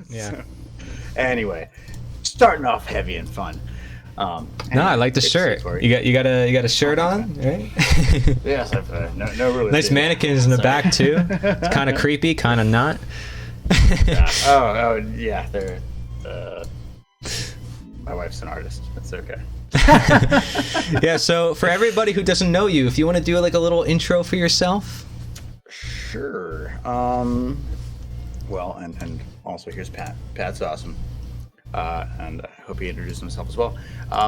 Yeah. So, anyway, starting off heavy and fun. No, I like the shirt. You got a shirt on, right? Yes, I've no really. Nice mannequins in the back too. It's kind of creepy, kind of not. Yeah. Oh, yeah. They're. My wife's an artist. That's okay. Yeah. So for everybody who doesn't know you, if you want to do like a little intro for yourself. Sure. Well, and also here's Pat. Pat's awesome. And I hope he introduced himself as well.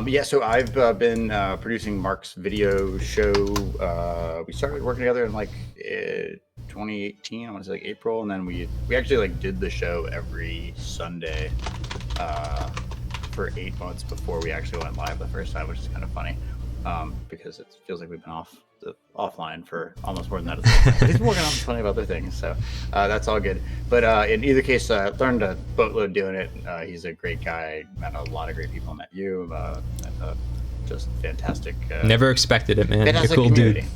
Yeah, so I've been producing Mark's video show. We started working together in like 2018. I want to say like April, and then we actually like did the show every Sunday for 8 months before we actually went live the first time, which is kind of funny because it feels like we've been offline for almost more than that. He's been working on plenty of other things, so that's all good. But in either case, learned a boatload doing it. He's a great guy. Met a lot of great people. Met you. Just fantastic. Never expected it, man. You're a cool community. dude.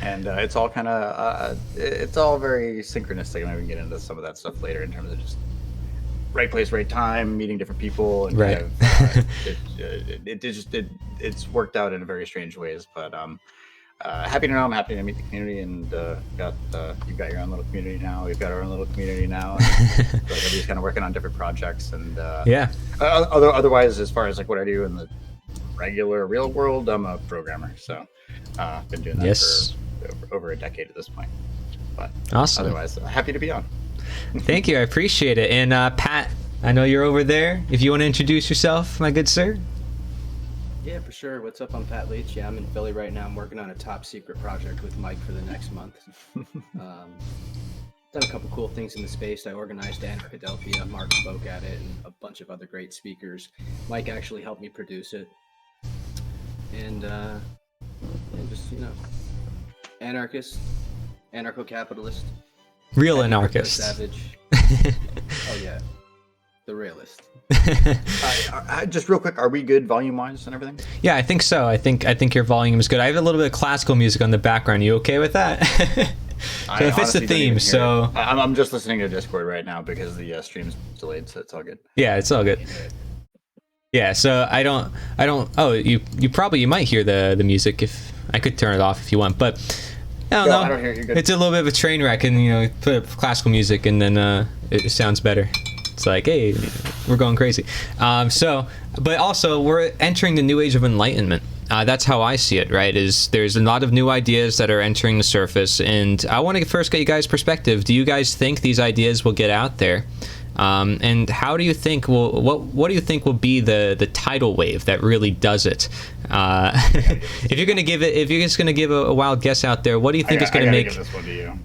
And it's all kind of it's all very synchronistic. And we can get into some of that stuff later in terms of just right place, right time, meeting different people, and right. Kind of, it's worked out in very strange ways. But happy to know. I'm happy to meet the community, and you've got your own little community now. We've got our own little community now. And everybody's kind of working on different projects, and yeah. Otherwise, as far as like what I do in the regular real world, I'm a programmer. So been doing that for over a decade at this point. But awesome. Otherwise, happy to be on. Thank you. I appreciate it. And Pat, I know you're over there. If you want to introduce yourself, my good sir. Yeah, for sure. What's up? I'm Pat Leach. Yeah, I'm in Philly right now. I'm working on a top secret project with Mike for the next month. Done a couple cool things in the space. I organized Philadelphia. Mark spoke at it, and a bunch of other great speakers. Mike actually helped me produce it. And just, anarchist, anarcho-capitalist. Real anarchist. Savage. Oh, yeah. The realist. Just real quick, are we good volume-wise and everything? Yeah, I think so. I think your volume is good. I have a little bit of classical music on the background. You okay with that? So it fits the theme. So I'm just listening to Discord right now because the stream's delayed, so it's all good. Yeah, it's all good. Yeah, so I don't. Oh, you might hear the music. If I could turn it off if you want, but I don't know. I don't hear it. You're good. It's a little bit of a train wreck, and put up classical music, and then it sounds better. It's like, hey, we're going crazy. But also we're entering the new age of enlightenment. That's how I see it, right? There's a lot of new ideas that are entering the surface, and I want to first get you guys' perspective. Do you guys think these ideas will get out there? And how do you think what do you think will be the tidal wave that really does it? If you're just gonna give a wild guess out there, what do you think is gonna make give this one to you?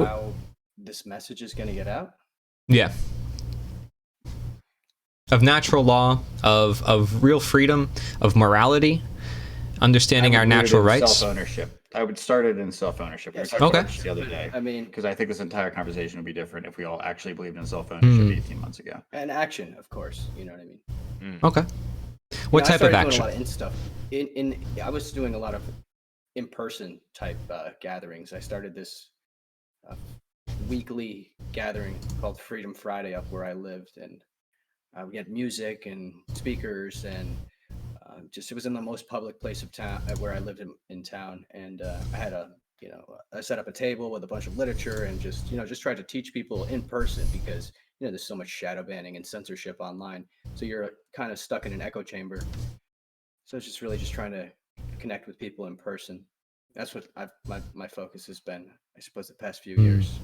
How this message is gonna get out? Yeah. Of natural law, of real freedom, of morality, understanding our natural rights. Self-ownership. I would start it in self-ownership. Yes. Okay. The other day. I mean, because I think this entire conversation would be different if we all actually believed in self-ownership 18 months ago. And action, of course. You know what I mean? Okay. What type of action? I started doing a lot of stuff. I was doing a lot of in-person type gatherings. I started this weekly gathering called Freedom Friday up where I lived, and we had music and speakers, and it was in the most public place of town where I lived in town. And I had I set up a table with a bunch of literature and just tried to teach people in person because, there's so much shadow banning and censorship online. So you're kind of stuck in an echo chamber. So it's just trying to connect with people in person. That's what my focus has been, I suppose, the past few years.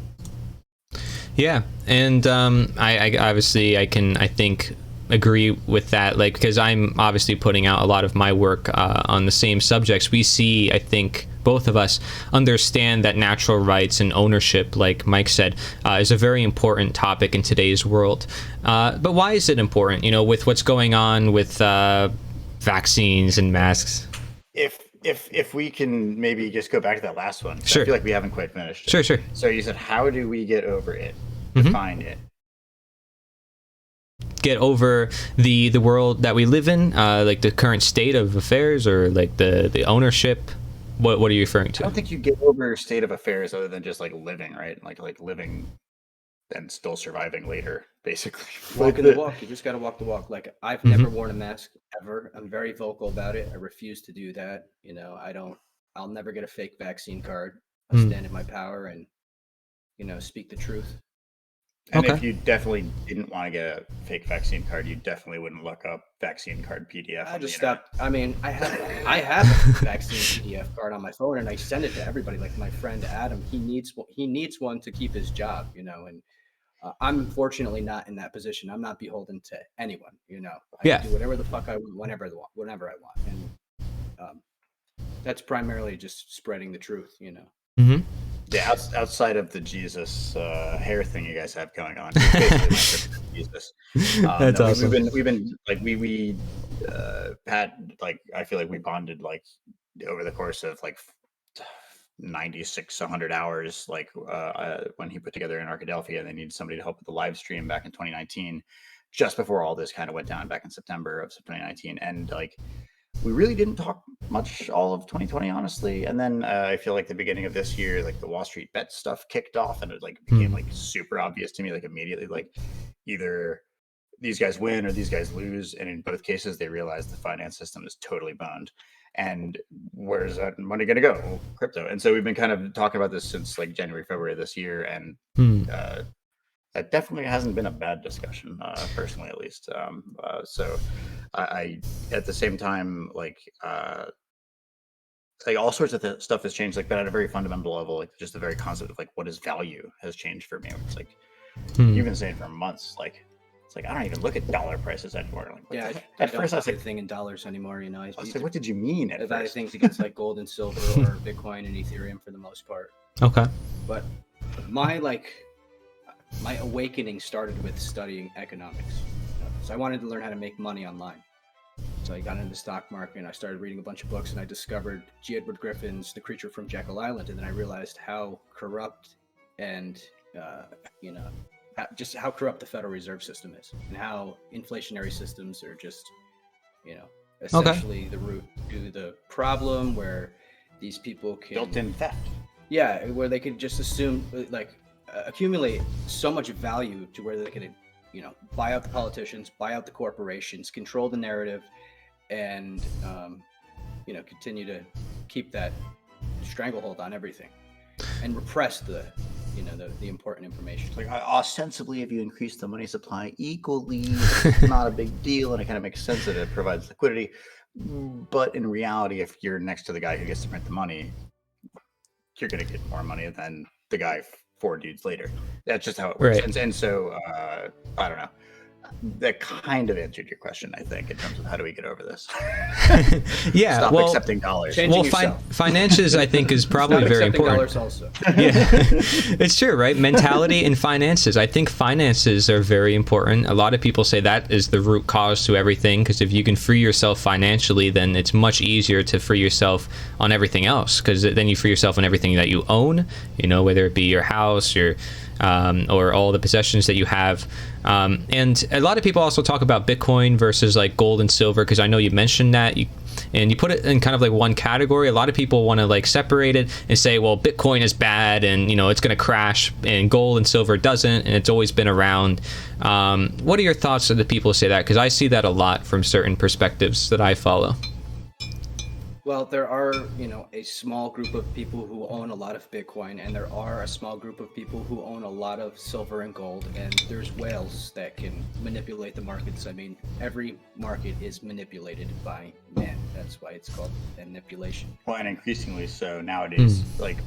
Yeah, and I obviously I think agree with that, like, because I'm obviously putting out a lot of my work on the same subjects. We see, I think both of us understand that natural rights and ownership, like Mike said, is a very important topic in today's world. But why is it important, with what's going on with vaccines and masks? If we can maybe just go back to that last one. Sure. I feel like we haven't quite finished. Sure. So you said, how do we get over it? Define it. Get over the world that we live in, like the current state of affairs, or like the ownership. What are you referring to? I don't think you get over a state of affairs other than just like living, right? Like living and still surviving later, basically. Walking the walk. You just got to walk the walk. Like, I've never worn a mask ever. I'm very vocal about it. I refuse to do that. You know, I'll never get a fake vaccine card. I'll stand in my power and, you know, speak the truth. And if you definitely didn't want to get a fake vaccine card, you definitely wouldn't look up vaccine card PDF. I just stopped. I mean, I have a vaccine PDF card on my phone, and I send it to everybody. Like my friend Adam, he needs one to keep his job, you know. And I'm fortunately not in that position. I'm not beholden to anyone, you know. I can do whatever the fuck I want, whenever I want, and that's primarily just spreading the truth, you know. Mm-hmm. Yeah, outside of the Jesus hair thing you guys have going on, basically Jesus. That's awesome. We've been like we Pat, like I feel like we bonded like over the course of like 100 hours, like when he put together in Arkadelphia, and they needed somebody to help with the live stream back in 2019, just before all this kind of went down back in September of 2019, and like. We really didn't talk much all of 2020, honestly. And then I feel like the beginning of this year, like the Wall Street bet stuff kicked off, and it like became like super obvious to me, like immediately, like either these guys win or these guys lose. And in both cases, they realized the finance system is totally boned. And where's that money going to go? Well, crypto. And so we've been kind of talking about this since like January, February of this year. And that definitely hasn't been a bad discussion, personally, at least. So I at the same time, like all sorts of stuff has changed, like, but at a very fundamental level, like just the very concept of like what is value has changed for me. It's like you've been saying for months, like it's like I don't even look at dollar prices anymore. Like, at first I was like, thing in dollars anymore. You know, I was like, what did you mean? I value things against like gold and silver or Bitcoin and Ethereum for the most part. Okay, but my awakening started with studying economics. So I wanted to learn how to make money online. So I got into the stock market and I started reading a bunch of books, and I discovered G. Edward Griffin's The Creature from Jekyll Island. And then I realized how corrupt and, you know, just how corrupt the Federal Reserve System is, and how inflationary systems are just, you know, essentially the root to the problem, where these people can... Built-in theft. Yeah, where they could just assume, like, accumulate so much value to where they could, you know, buy out the politicians, buy out the corporations, control the narrative, and you know, continue to keep that stranglehold on everything and repress the, you know, the important information. Like ostensibly, if you increase the money supply equally, it's not a big deal, and it kind of makes sense that it provides liquidity. But in reality, if you're next to the guy who gets to print the money, you're going to get more money than the guy 4 dudes later. That's just how it works. Right. And so I don't know. That kind of answered your question, I think, in terms of how do we get over this? Yeah, Stop accepting dollars. Finances, I think, is probably very important. Dollars also. Yeah, it's true, right? Mentality and finances. I think finances are very important. A lot of people say that is the root cause to everything, because if you can free yourself financially, then it's much easier to free yourself on everything else, because then you free yourself on everything that you own, you know, whether it be your house, your or all the possessions that you have. And a lot of people also talk about Bitcoin versus like gold and silver, because I know you mentioned that, and you put it in kind of like one category. A lot of people want to like separate it and say, well, Bitcoin is bad and, you know, it's going to crash, and gold and silver doesn't, and it's always been around. What are your thoughts of the people who say that? Because I see that a lot from certain perspectives that I follow. Well, there are, you know, a small group of people who own a lot of Bitcoin, and there are a small group of people who own a lot of silver and gold, and there's whales that can manipulate the markets. I mean, every market is manipulated by man. That's why it's called manipulation. Well, and increasingly so nowadays. Like,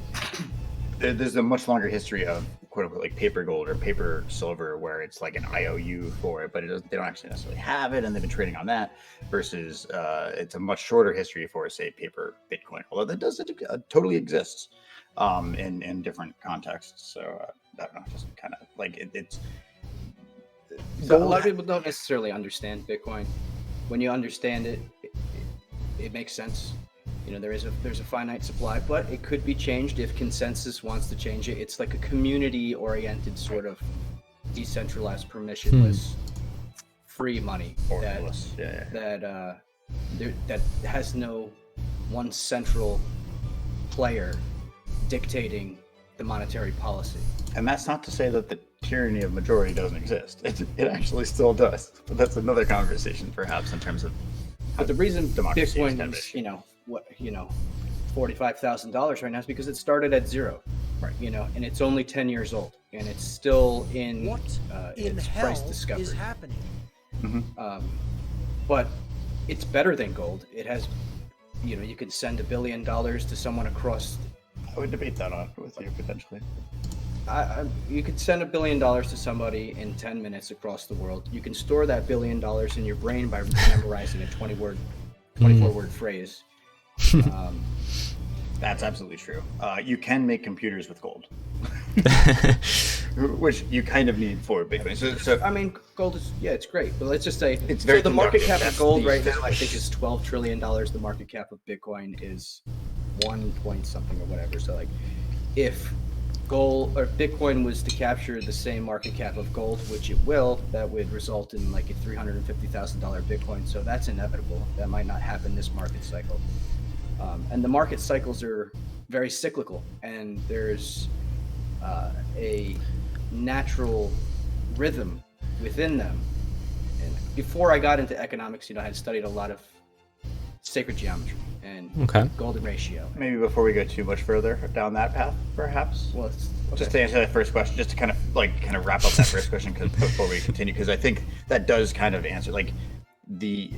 there's a much longer history of quote unquote like paper gold or paper silver, where it's like an IOU for it, but they don't actually necessarily have it, and they've been trading on that. Versus, it's a much shorter history for, say, paper Bitcoin, although that does totally exists in different contexts. So I don't know, just kind of like it's. So a lot of people don't necessarily understand Bitcoin. When you understand it, it makes sense. You know, there's a finite supply, but it could be changed if consensus wants to change it. It's like a community-oriented sort of decentralized, permissionless, free money that has no one central player dictating the monetary policy. And that's not to say that the tyranny of majority doesn't exist. It actually still does. But that's another conversation, perhaps, in terms of. But the reason democracy is kind of Bitcoin's, issue. $45,000 right now is because it started at zero, Right. and it's only 10 years old, and it's still in What in its hell price discovery. is happening? But it's better than gold. It has, you could send $1 billion to someone across. I would debate that on with you potentially. You could send $1 billion to somebody in 10 minutes across the world. You can store that $1 billion in your brain by memorizing a 24-word phrase. That's absolutely true. You can make computers with gold, which you kind of need for Bitcoin. So I mean, gold is, it's great, but let's just say It's very the market conductive. cap That's of gold the- right now, I think, is $12 trillion. The market cap of Bitcoin is 1 point something or whatever. So, like, if gold or Bitcoin was to capture the same market cap of gold, which it will, that would result in like a $350,000 Bitcoin. So that's inevitable. That might not happen this market cycle. And the market cycles are very cyclical, and there's a natural rhythm within them. And before I got into economics, I had studied a lot of sacred geometry and golden ratio. maybe before we go too much further down that path, perhaps. Well, it's, Just to answer that first question, just to kind of wrap up that first question before we continue, because I think that does kind of answer the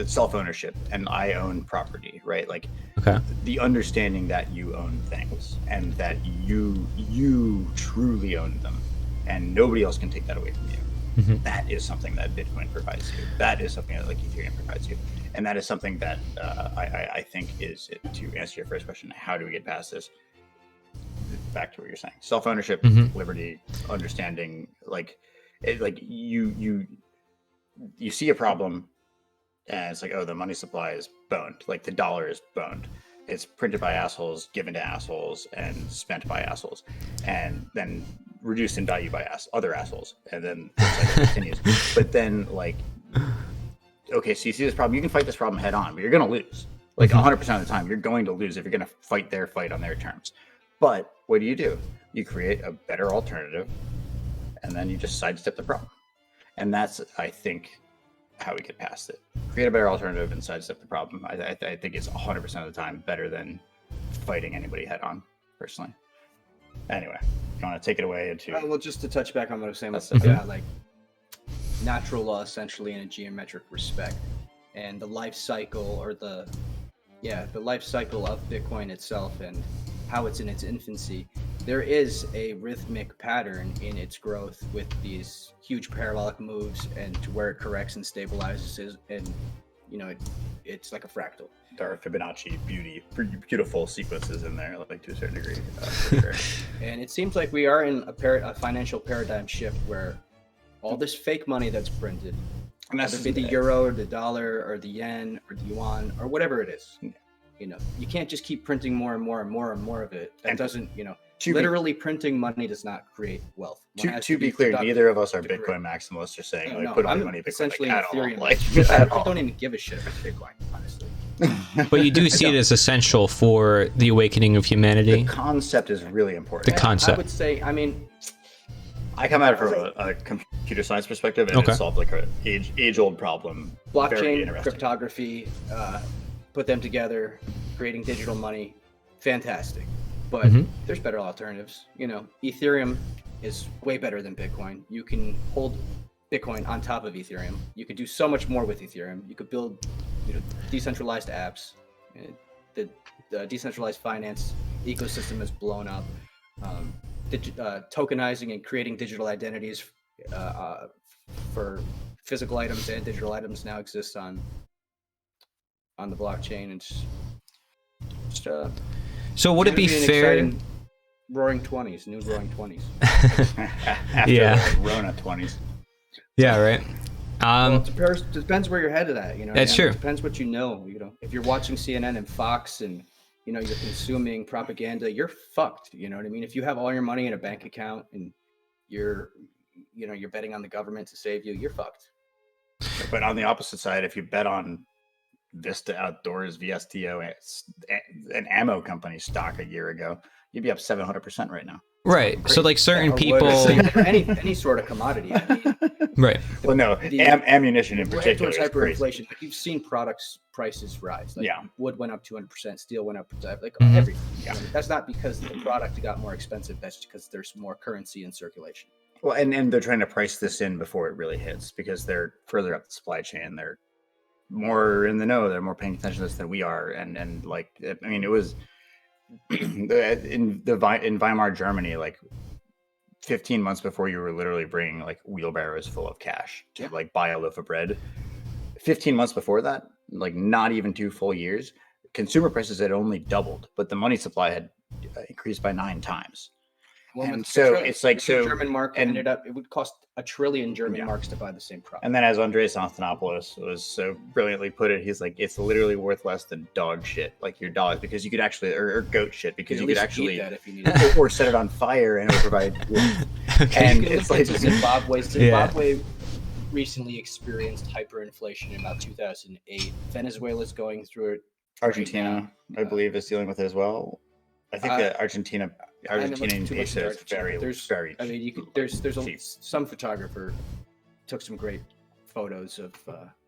self-ownership and I own property, right? The understanding that you own things and that you truly own them and nobody else can take that away from you. That is something that Bitcoin provides you. That is something that Ethereum provides you. And that is something that I think is, to answer your first question, how do we get past this? Back to what you're saying, self-ownership, liberty, understanding, you see a problem and it's the money supply is boned, the dollar is boned. It's printed by assholes, given to assholes, and spent by assholes, and then reduced in value by other assholes, and then it continues. But then okay, so you see this problem, you can fight this problem head on, but you're going to lose. 100% of the time, you're going to lose if you're going to fight their fight on their terms. But what do? You create a better alternative, and then you just sidestep the problem. And that's, I think, how we get past it. Create a better alternative and sidestep the problem. I think it's 100% of the time better than fighting anybody head on, personally. Anyway, you want to take it away into... well, just to touch back on what I was saying, natural law essentially in a geometric respect, and the life cycle or the life cycle of Bitcoin itself and how it's in its infancy. There is a rhythmic pattern in its growth with these huge parabolic moves and to where it corrects and stabilizes, and it's like a fractal. There are Fibonacci beautiful sequences in there, to a certain degree, for sure. And it seems like we are in a financial paradigm shift where all this fake money that's printed, And that's whether it be the euro or the dollar or the yen or the yuan or whatever it is, you can't just keep printing more and more and more and more of it. That doesn't, literally printing money does not create wealth. To be clear, neither of us are Bitcoin maximalists or saying put all your money in Bitcoin. Essentially At all. Ethereum. At I all. don't even give a shit about Bitcoin, honestly. But you do see it as essential for the awakening of humanity. The concept is really important. The concept. I would say, I come at it from a computer science perspective, and it solved an age-old problem. Very blockchain, interesting. cryptography, put them together, creating digital money, fantastic. But there's better alternatives. Ethereum is way better than Bitcoin. You can hold Bitcoin on top of Ethereum. You could do so much more with Ethereum. You could build, decentralized apps. The decentralized finance ecosystem has blown up. Tokenizing and creating digital identities for physical items and digital items now exists on the blockchain. It's just, So would it be fair? New roaring 20s. After the Rona 20s. Yeah, right. Well, it depends where your head is at. That's true. It depends what you know. If you're watching CNN and Fox and you're consuming propaganda, you're fucked. You know what I mean? If you have all your money in a bank account and you're betting on the government to save you, you're fucked. But on the opposite side, if you bet on Vista Outdoors, VSTO, an ammo company stock a year ago, you'd be up 700% right now. Right. So like certain Or wood, people, or any sort of commodity. I mean, right. Well, no, ammunition in we're particular headed towards is crazy. hyperinflation. Like you've seen products prices rise. Like Yeah. wood went up 200%, steel went up, like Mhm. everything. Yeah. I mean, that's not because the product got more expensive. That's because there's more currency in circulation. Well, and they're trying to price this in before it really hits because they're further up the supply chain. They're more in the know. They're more paying attention to this than we are. And like, I mean, it was in Weimar, Germany, like 15 months before, you were literally bringing like wheelbarrows full of cash to like buy a loaf of bread. 15 months before that, like not even 2 full years, consumer prices had only doubled, but the money supply had increased by 9 times. Well, And so it's like, the German mark and- ended up, it would cost $1 trillion German Yeah. marks to buy the same product. And then, as Andreas Antonopoulos was so brilliantly put it, he's like, it's literally worth less than dog shit, like your dog, because you could actually, or goat shit, because you could actually, eat that if you needed it. or set it on fire and it would provide. Okay. And You can it's look like, into Zimbabwe. Yeah. Zimbabwe recently experienced hyperinflation in about 2008. Venezuela's going through it. Argentina, I believe, is dealing with it as well. I think that Argentinian peso is very, very. I mean, you could. There's cheap. some photographer took some great photos of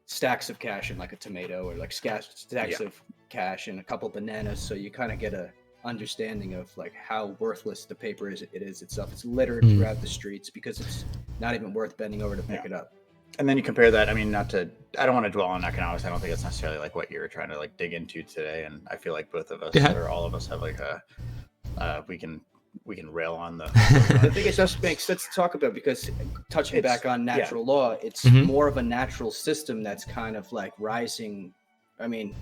stacks of cash and like a tomato, or like stacks of cash and a couple bananas. So you kind of get a understanding of like how worthless the paper is. It is itself. It's littered throughout the streets because it's not even worth bending over to pick it up. And then you compare that. I mean, I don't want to dwell on economics. I don't think it's necessarily like what you're trying to like dig into today. And I feel like both of us, or all of us, have like we can rail on the. The thing it just makes sense to talk about, because touching back on natural law, it's more of a natural system that's kind of like rising. I mean,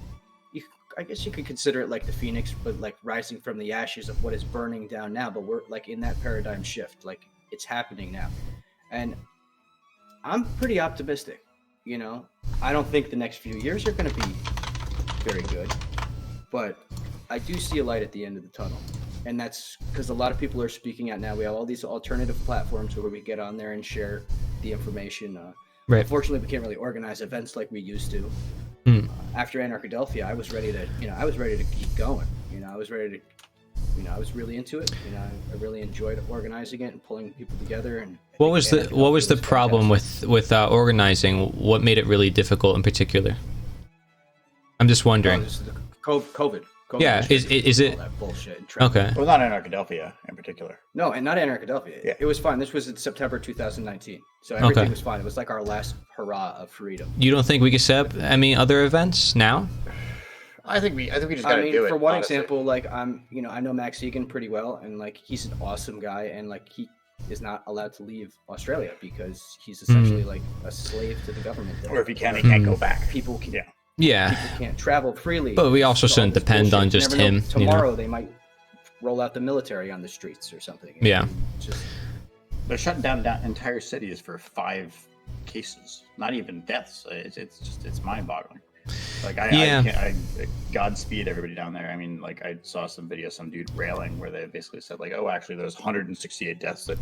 I guess you could consider it like the phoenix, but like rising from the ashes of what is burning down now. But we're like in that paradigm shift, like it's happening now. And I'm pretty optimistic. You know, I don't think the next few years are going to be very good, but I do see a light at the end of the tunnel. And that's because a lot of people are speaking out now. We have all these alternative platforms where we get on there and share the information. Right. Unfortunately, we can't really organize events like we used to. After Anarchadelphia, I was ready to keep going. You know, I was ready to, I was really into it. You know, I really enjoyed organizing it and pulling people together. And What was the problem with organizing? What made it really difficult in particular? I'm just wondering. COVID. Yeah, is it? All that bullshit. Okay. Well, not Anarchadelphia in particular. No, and not Anarchadelphia. Yeah. It was fine. This was in September 2019, so everything was fine. It was like our last hurrah of freedom. You don't think we could set up any other events now? I think we just gotta do it. For one honestly. example, like I know Max Egan pretty well, and like he's an awesome guy, and like he is not allowed to leave Australia because he's essentially like a slave to the government there. Or if he can't go back. People can. Yeah. People can't travel freely. But we also All shouldn't this depend on bullshit. just You never know, him. Tomorrow they might roll out the military on the streets or something. Yeah. Just They're shutting down entire cities for 5 cases, not even deaths. It's mind-boggling. Like I Godspeed everybody down there. I mean, like I saw some video, some dude railing where they basically said like, oh, actually, there's 168 deaths that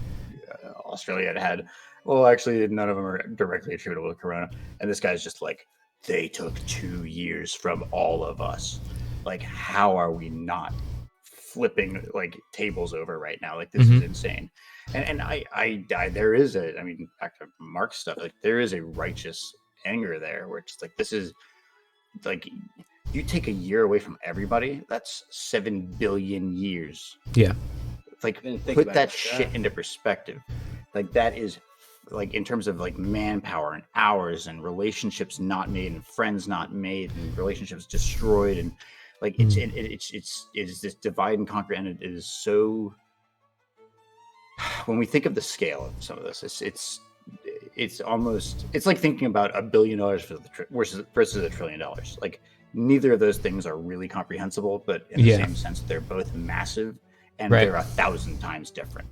Australia had. Well, actually, none of them are directly attributable to Corona. And this guy's just like, they took 2 years from all of us. Like, how are we not flipping like tables over right now? Like, this is insane. And I there is I mean, back to Mark's stuff, like there is a righteous anger there where it's like, this is like, you take a year away from everybody, that's 7 billion years. Yeah. Like, Didn't think put about that it like shit that. into perspective. Like, that is like, in terms of like manpower and hours and relationships not made and friends not made and relationships destroyed, and like it is this divide and conquer, and it is so. When we think of the scale of some of this, it's almost, it's like thinking about $1 billion versus $1 trillion. Like, neither of those things are really comprehensible, but in the same sense, they're both massive, and they're 1,000 times different.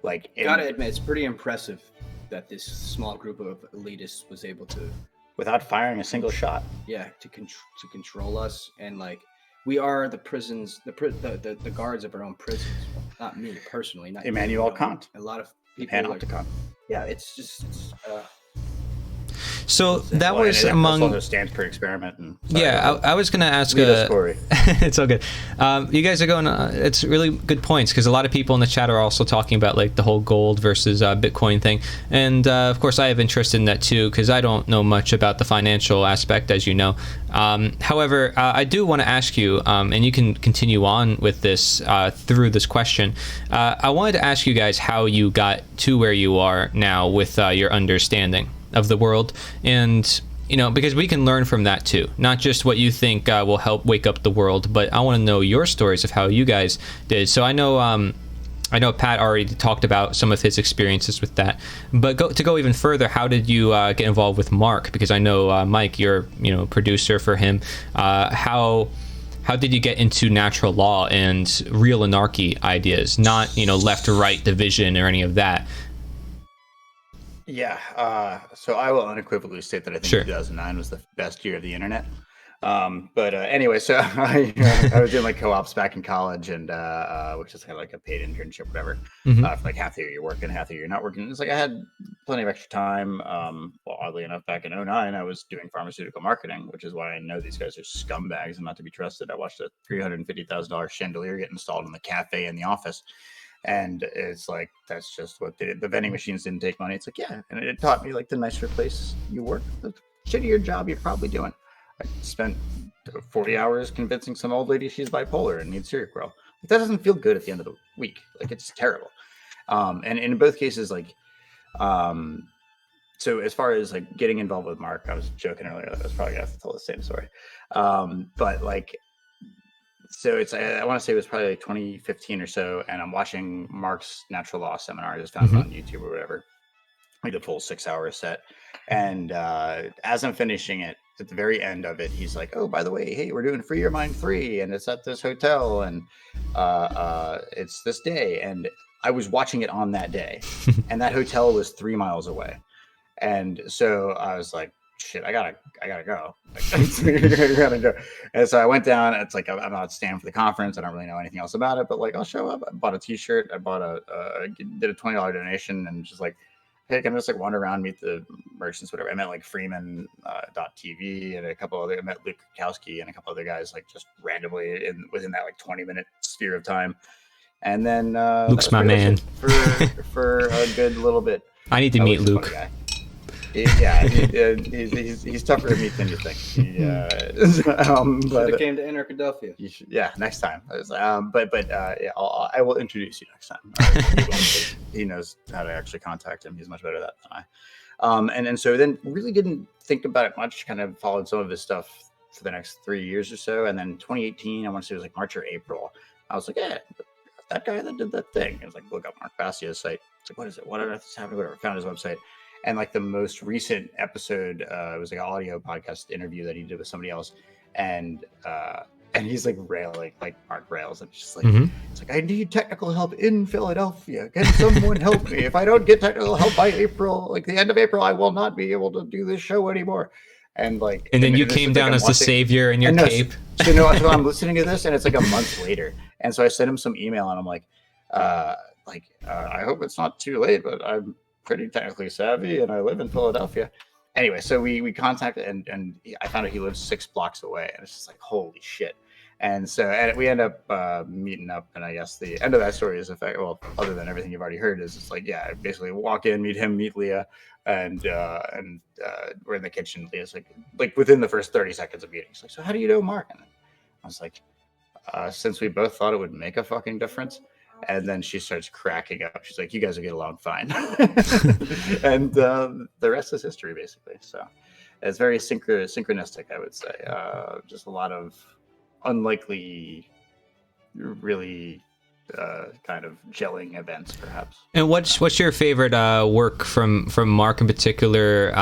Like, gotta admit, it's pretty impressive that this small group of elitists was able to, without firing a single shot. to control us, and like we are the prisons, the guards of our own prisons. Not me personally, not Immanuel you, Kant. A lot of people. Like, Panopticon. yeah, it's just So that Well, was and it among. also stands per experiment. And sorry, Yeah, I was going to ask. lead us, Corey. It's all good. You guys are going. It's really good points because a lot of people in the chat are also talking about like the whole gold versus Bitcoin thing, and of course I have interest in that too because I don't know much about the financial aspect, as you know. However, I do want to ask you, and you can continue on with this through this question. I wanted to ask you guys how you got to where you are now with your understanding of the world, and because we can learn from that too, not just what you think will help wake up the world, but I want to know your stories of how you guys did. So I know Pat already talked about some of his experiences with that, but to go even further, how did you get involved with Mark? Because I know Mike, you're producer for him. How did you get into natural law and real anarchy ideas, not left to right division or any of that? Yeah, so I will unequivocally state that I think Sure. 2009 was the best year of the internet. But anyway, so I was doing like co-ops back in college, and which is kind of like a paid internship, whatever. Mm-hmm. For like half the year you're working, half the year you're not working. It's like I had plenty of extra time. Well, oddly enough, back in 2009, I was doing pharmaceutical marketing, which is why I know these guys are scumbags and not to be trusted. I watched a $350,000 chandelier get installed in the cafe in the office. And it's like, that's just what the vending machines didn't take money. It's like, yeah. And it taught me like the nicer place you work, the shittier job you're probably doing. I spent 40 hours convincing some old lady she's bipolar and needs cereal. Like, that doesn't feel good at the end of the week. Like, it's terrible. And in both cases, like, so as far as like getting involved with Mark, I was joking earlier that I was probably gonna have to tell the same story. But like, so it's I want to say it was probably like 2015 or so, and I'm watching Mark's natural law seminar. I just found it on YouTube or whatever, like the full 6 hour set. And as I'm finishing it, at the very end of it, he's like, "Oh, by the way, hey, we're doing Free Your Mind 3, and it's at this hotel, and it's this day." And I was watching it on that day, and that hotel was 3 miles away. And so I was like, shit, I gotta go. I gotta go. And so I went down. It's like I'm not staying for the conference. I don't really know anything else about it, but like I'll show up. I bought a T-shirt. I bought did a $20 donation, and just like, hey, can I just like wander around, meet the merchants, whatever. I met like Freeman .tv and a couple other. I met Luke Kowski and a couple other guys like just randomly within that like 20-minute sphere of time. And then Luke's my man for a good little bit. I need to meet Luke. He's tougher to meet than you think. But came to Philadelphia. Yeah, next time. I will introduce you next time. He knows how to actually contact him. He's much better at that than I. And so then really didn't think about it much. Kind of followed some of his stuff for the next 3 years or so. And then 2018, I want to say it was like March or April. I was like, yeah, that guy that did that thing. I was like, look up Mark Passio's site. It's like, what is it? What on earth is happening? Whatever. Found his website. And like the most recent episode, it was like an audio podcast interview that he did with somebody else, and he's like railing, like Mark rails, and it's just like it's like, I need technical help in Philadelphia. Can someone help me? If I don't get technical help by April, like the end of April, I will not be able to do this show anymore. And like, and then you came down as the savior in your cape. So I'm listening to this, and it's like a month later, and so I sent him some email, and I'm like, I hope it's not too late, but I'm pretty technically savvy and I live in Philadelphia. Anyway, so we contacted and I found out he lives 6 blocks away, and it's just like, holy shit. And so we end up meeting up, and I guess the end of that story is other than everything you've already heard, is it's like, yeah, basically walk in, meet him, meet Leah, and we're in the kitchen. Leah's like within the first 30 seconds of meeting, she's like, so how do you know Mark? And I was like, since we both thought it would make a fucking difference. And then she starts cracking up. She's like, you guys will get along fine. And the rest is history, basically. So it's very synchronistic, I would say. Just a lot of unlikely, really kind of gelling events, perhaps. And what's your favorite work from Mark in particular?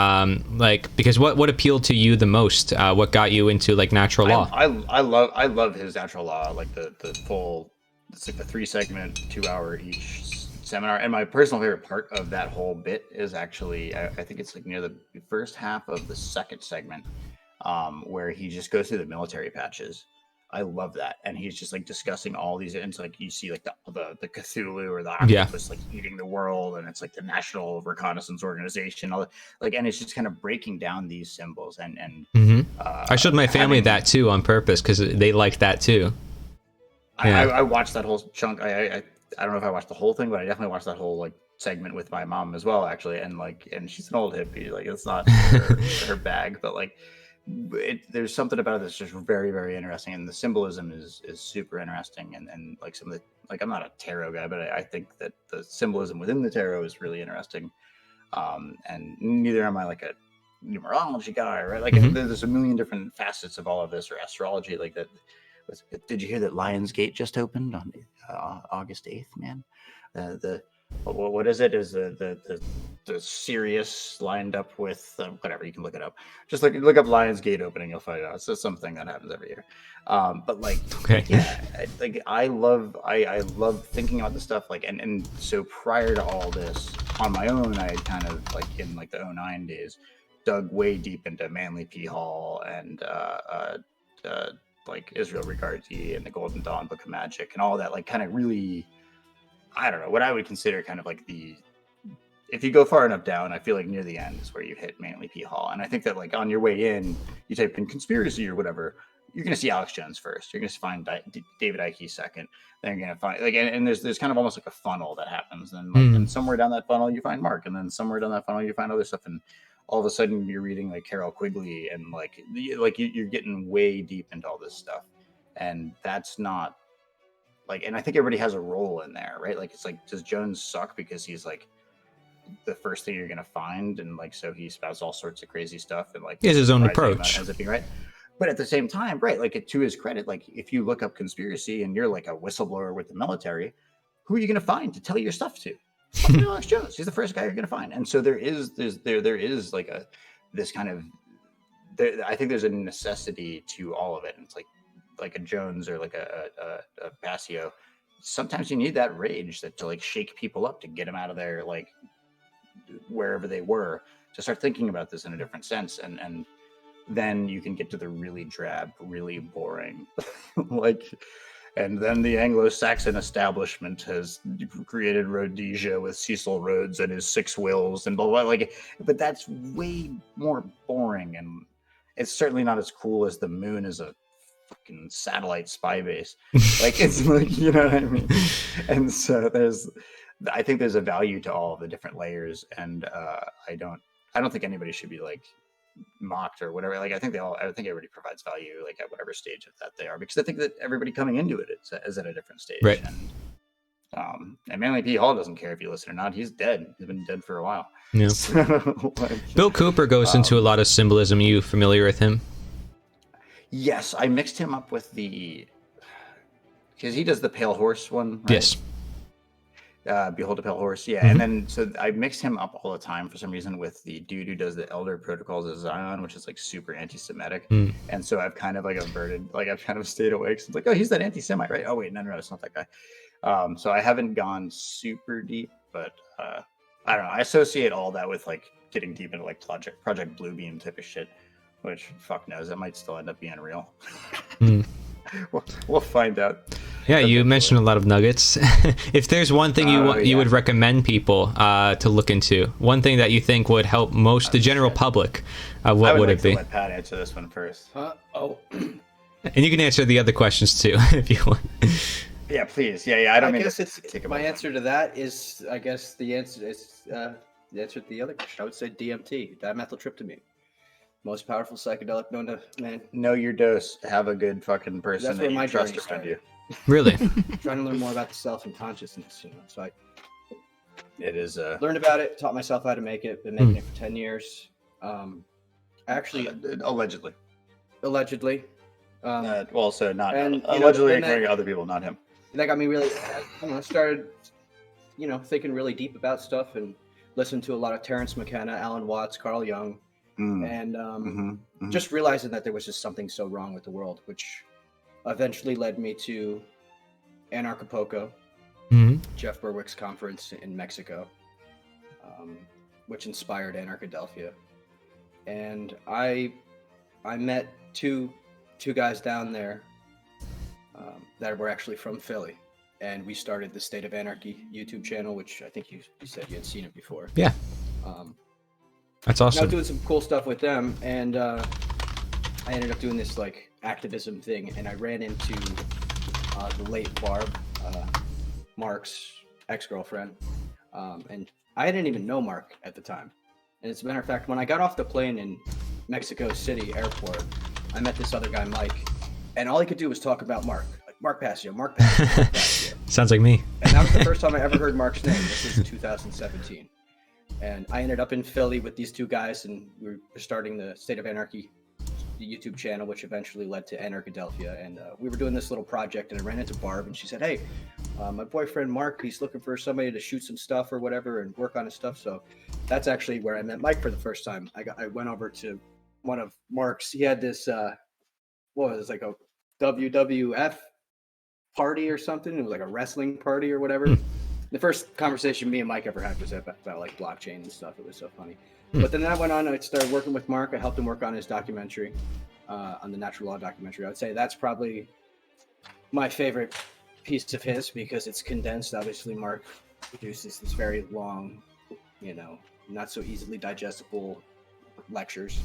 Because what appealed to you the most? What got you into like natural law? I love his natural law, like the full. It's like the 3-segment, 2-hour each seminar. And my personal favorite part of that whole bit is actually, I think it's like near the first half of the second segment, where he just goes through the military patches I love that. And he's just like discussing all these, and it's like you see like the Cthulhu or the Yeah. octopus like eating the world, and it's like the National Reconnaissance Organization, all like, and it's just kind of breaking down these symbols and I showed my family that too on purpose because they liked that too. Yeah. I watched that whole chunk. I don't know if I watched the whole thing, but I definitely watched that whole like segment with my mom as well, actually. And she's an old hippie, like it's not her bag, but like there's something about it that's just very, very interesting, and the symbolism is super interesting, and like some of the, like, I'm not a tarot guy, but I think that the symbolism within the tarot is really interesting. And neither am I like a numerology guy, right? Like there's a million different facets of all of this, or astrology, like that. Did you hear that Lionsgate just opened on August 8th, man? What is it? Is the Sirius lined up with whatever? You can look it up. Just look up Lionsgate opening, you'll find out. It's just something that happens every year. But like, Okay. yeah, like I love thinking about this stuff. Like, and so prior to all this, on my own, I had kind of like in like the 2009 days, dug way deep into Manly P. Hall and like Israel Regardie and the Golden Dawn Book of Magic and all that, like kind of really, I don't know, what I would consider kind of like if you go far enough down, I feel like near the end is where you hit Manly P. Hall. And I think that like on your way in, you type in conspiracy or whatever, you're going to see Alex Jones first. You're going to find David Icke second. Then you're going to find like, and there's kind of almost like a funnel that happens. And like, and somewhere down that funnel, you find Mark. And then somewhere down that funnel, you find other stuff. And all of a sudden you're reading like Carol Quigley and like you're getting way deep into all this stuff. And that's not like, and I think everybody has a role in there, right? Like, it's like, does Jones suck because he's like the first thing you're going to find? And like, so he spouts all sorts of crazy stuff and like he has his own approach. Ends up being right. But at the same time, right, like to his credit, like if you look up conspiracy and you're like a whistleblower with the military, who are you going to find to tell your stuff to? Alex Jones. He's the first guy you're going to find. And so there is like this kind of, I think there's a necessity to all of it. And it's like a Jones or like a Passio. Sometimes you need that rage to like shake people up to get them out of their like wherever they were, to start thinking about this in a different sense. And then you can get to the really drab, really boring, like, and then the Anglo-Saxon establishment has created Rhodesia with Cecil Rhodes and his 6 wills and blah, blah, like, but that's way more boring. And it's certainly not as cool as the moon as a fucking satellite spy base. Like, it's like, you know what I mean? And so I think there's a value to all of the different layers. And I don't think anybody should be like mocked or whatever. Like, I think everybody provides value, like at whatever stage of that they are, because I think that everybody coming into it is at a different stage. Right. And Manly P. Hall doesn't care if you listen or not. He's dead. He's been dead for a while. Yeah. So, like, Bill Cooper goes into a lot of symbolism. Are you familiar with him? Yes, I mixed him up with because he does the Pale Horse one, right? Yes. Behold a Pale Horse, yeah. And then so I mix him up all the time for some reason with the dude who does the Elder Protocols of Zion, which is like super anti-Semitic. And so I've kind of like I've kind of stayed awake. So it's like, oh, he's that anti-Semite, right? Oh wait, no, it's not that guy. So I haven't gone super deep, but I don't know. I associate all that with like getting deep into like Project Bluebeam type of shit, which fuck knows, it might still end up being real. We'll find out. Yeah, you mentioned a lot of nuggets. If there's one thing you would recommend people to look into, one thing that you think would help the general public, what would it be? Let Pat answer this one first. And you can answer the other questions too, if you want. Yeah, please. Yeah. I guess my answer to that is, I guess the answer is the answer to the other question. I would say DMT, dimethyltryptamine. Most powerful psychedelic known to man. Know your dose. Have a good fucking person That's that where you my trust journey around you. Really? Trying to learn more about the self and consciousness, So it is learned about it, taught myself how to make it. Been making it for 10 years. Actually, allegedly. Also not and allegedly, according to other people, not him. That got me really. Started, thinking really deep about stuff and listened to a lot of Terrence McKenna, Alan Watts, Carl Jung. And just realizing that there was just something so wrong with the world, which eventually led me to Anarchapulco, Jeff Berwick's conference in Mexico, which inspired Anarchadelphia. And I met two guys down there that were actually from Philly. And we started the State of Anarchy YouTube channel, which I think you said you had seen it before. Yeah. That's I awesome. was doing some cool stuff with them, and I ended up doing this like activism thing, and I ran into the late Barb, Mark's ex-girlfriend, and I didn't even know Mark at the time. And as a matter of fact, when I got off the plane in Mexico City airport, I met this other guy, Mike, and all he could do was talk about Mark. Mark Passio, Mark Passio, Mark Passio. Sounds like me. And that was the first time I ever heard Mark's name. This was 2017. And I ended up in Philly with these two guys, and we were starting the State of Anarchy the YouTube channel, which eventually led to Anarchadelphia. And we were doing this little project, and I ran into Barb, and she said, hey, my boyfriend Mark, he's looking for somebody to shoot some stuff or whatever and work on his stuff. So that's actually where I met Mike for the first time. I went over to one of Mark's. He had this, what was it, like a WWF party or something. It was like a wrestling party or whatever. The first conversation me and Mike ever had was about like blockchain and stuff. It was so funny. But then that went on. I started working with Mark. I helped him work on his documentary, on the natural law documentary. I would say that's probably my favorite piece of his because it's condensed. Obviously, Mark produces this very long, not so easily digestible lectures.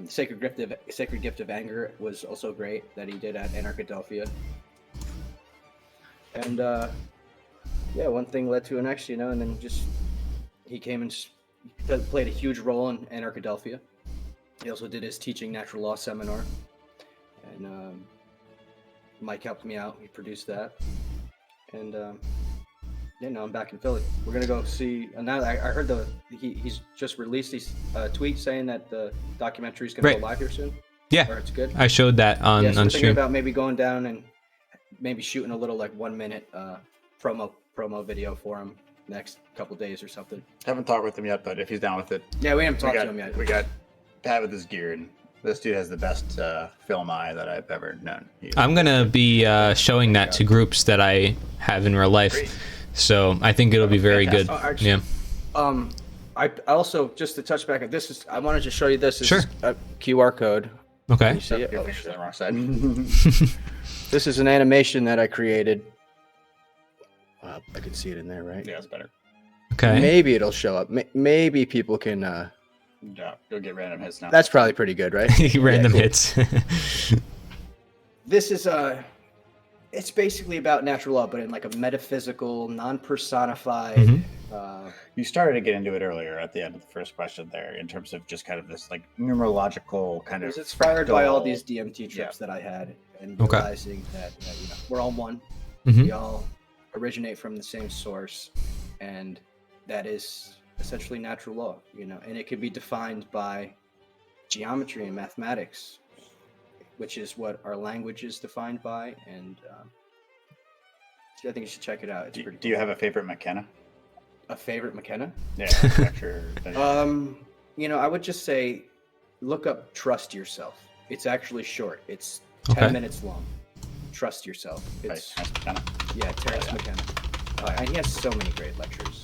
Sacred Gift of Anger was also great that he did at Anarchadelphia. And one thing led to the next, and then just he came and played a huge role in Anarchadelphia. He also did his teaching natural law seminar, and Mike helped me out. He produced that, and now I'm back in Philly. We're gonna go see. And now I heard he's just released these tweets saying that the documentary is gonna go live here soon. Yeah, or it's good. I showed that on so on we're stream. thinking about maybe going down and maybe shooting a little like 1 minute promo video for him next couple days or something. Haven't talked with him yet, but if he's down with it. Yeah, we haven't talked to him yet. We got Pat with his gear, and this dude has the best film eye that I've ever known. I'm gonna be showing that to groups that I have in real life. Great. So I think it'll be very good. Actually, I also, just to touch back, I wanted to show you this. This is a QR code. Okay. Can you see it? Feel like you're on the wrong side. This is an animation that I created. I can see it in there, right? Yeah, that's better. Okay. Maybe it'll show up. Maybe people can. Yeah, go get random hits now. That's probably pretty good, right? Random cool. hits. This is it's basically about natural law, but in like a metaphysical, non-personified. You started to get into it earlier at the end of the first question there, in terms of just kind of this like numerological kind of. It was inspired by all these DMT trips that I had, and Okay. realizing that we're all one. Mhm. We all originate from the same source, and that is essentially natural law. And it can be defined by geometry and mathematics, which is what our language is defined by. And I think you should check it out. It's pretty. Do you have a favorite McKenna? A favorite McKenna? Yeah, lecture. I would just say, look up "Trust Yourself." It's actually short. It's 10 minutes long. Trust yourself. It's McKenna. yeah, Terrence McKenna. And he has so many great lectures.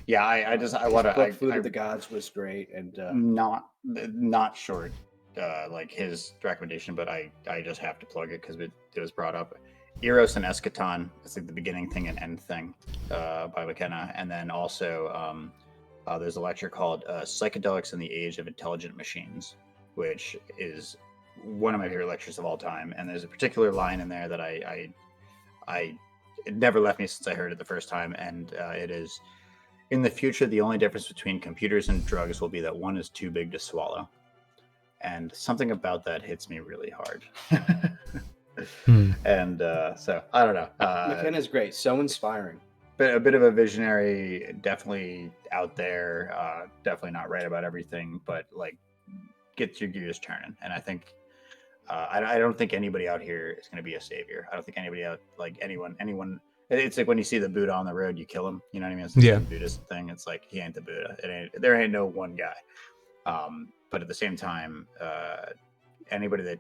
Yeah, I want to. Food of the Gods was great, and not short, like his recommendation, but I just have to plug it because it was brought up. Eros and Eschaton. It's like the beginning thing and end thing, by McKenna, and then also there's a lecture called "Psychedelics in the Age of Intelligent Machines," which is one of my favorite lectures of all time. And there's a particular line in there that it never left me since I heard it the first time, and it is, "In the future, the only difference between computers and drugs will be that one is too big to swallow." And something about that hits me really hard. And so I don't know. McKenna's great, so inspiring. But a bit of a visionary, definitely out there, definitely not right about everything, but like gets your gears turning. And I think I don't think anybody out here is going to be a savior. I don't think anybody out, like anyone. It's like when you see the Buddha on the road, you kill him. You know what I mean? It's the Buddhist thing. It's like he ain't the Buddha. There ain't no one guy. But at the same time, anybody that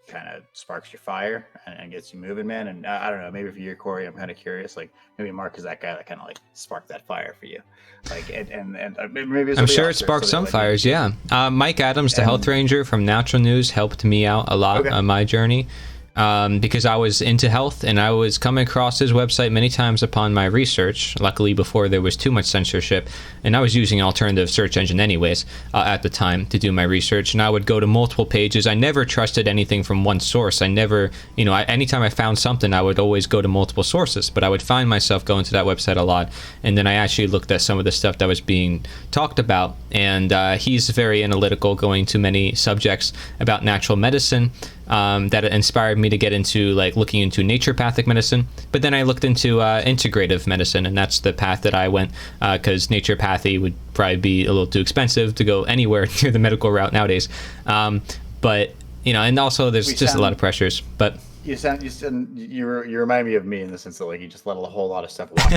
kind of sparks your fire and gets you moving, man. And I don't know, maybe for you, Corey, I'm kind of curious. Like maybe Mark is that guy that kind of like sparked that fire for you. Like and maybe I'm sure it sparked some fires. Yeah. Mike Adams, the health ranger from Natural News, helped me out a lot on my journey. because I was into health and I was coming across his website many times upon my research, luckily before there was too much censorship, and I was using an alternative search engine anyways at the time to do my research, and I would go to multiple pages. I never trusted anything from one source. I never, anytime I found something, I would always go to multiple sources, but I would find myself going to that website a lot, and then I actually looked at some of the stuff that was being talked about, and he's very analytical, going to many subjects about natural medicine, that inspired me to get into looking into naturopathic medicine. But then I looked into integrative medicine, and that's the path that I went, because naturopathy would probably be a little too expensive to go anywhere near the medical route nowadays. But and also there's just a lot of pressures. But you remind me of me in the sense that you just let a whole lot of stuff walk.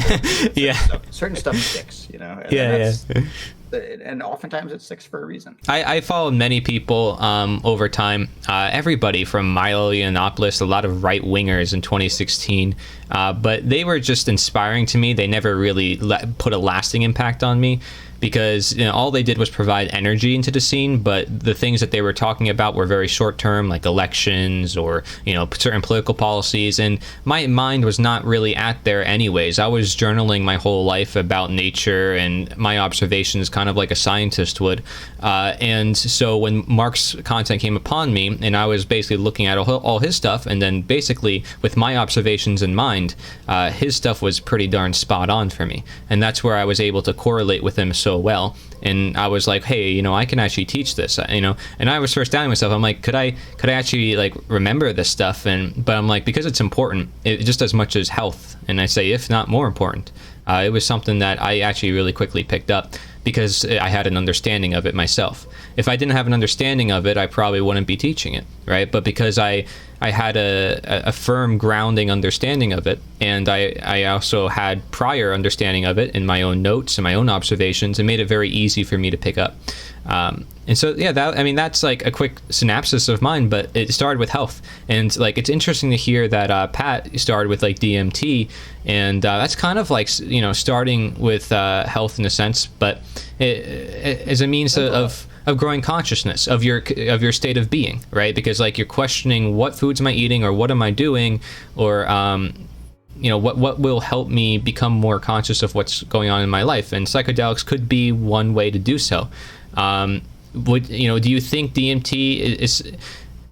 Yeah, certain stuff sticks, and yeah. And oftentimes it sticks for a reason. I followed many people over time, everybody from Milo Yiannopoulos, a lot of right-wingers in 2016, but they were just inspiring to me. They never really put a lasting impact on me, because all they did was provide energy into the scene, but the things that they were talking about were very short-term, like elections or certain political policies, and my mind was not really at there anyways. I was journaling my whole life about nature and my observations, kind of like a scientist would, and so when Mark's content came upon me, and I was basically looking at all his stuff, and then basically with my observations in mind, his stuff was pretty darn spot on for me, and that's where I was able to correlate with him so well. And I was like, hey, I can actually teach this, and I was first doubting myself. I'm like, could I actually remember this stuff? But I'm like, because it's important, just as much as health, and I say if not more important, it was something that I actually really quickly picked up, because I had an understanding of it myself. If I didn't have an understanding of it, I probably wouldn't be teaching it, right? But because I had a firm grounding understanding of it, and I also had prior understanding of it in my own notes and my own observations, it made it very easy for me to pick up. And so, yeah, that's a quick synopsis of mine, but it started with health. And it's interesting to hear that Pat started with DMT, and that's kind of starting with health in a sense, but as a means of growing consciousness of your state of being, right? Because you're questioning, what foods am I eating, or what am I doing, or what will help me become more conscious of what's going on in my life, and psychedelics could be one way to do so. Do you think DMT is,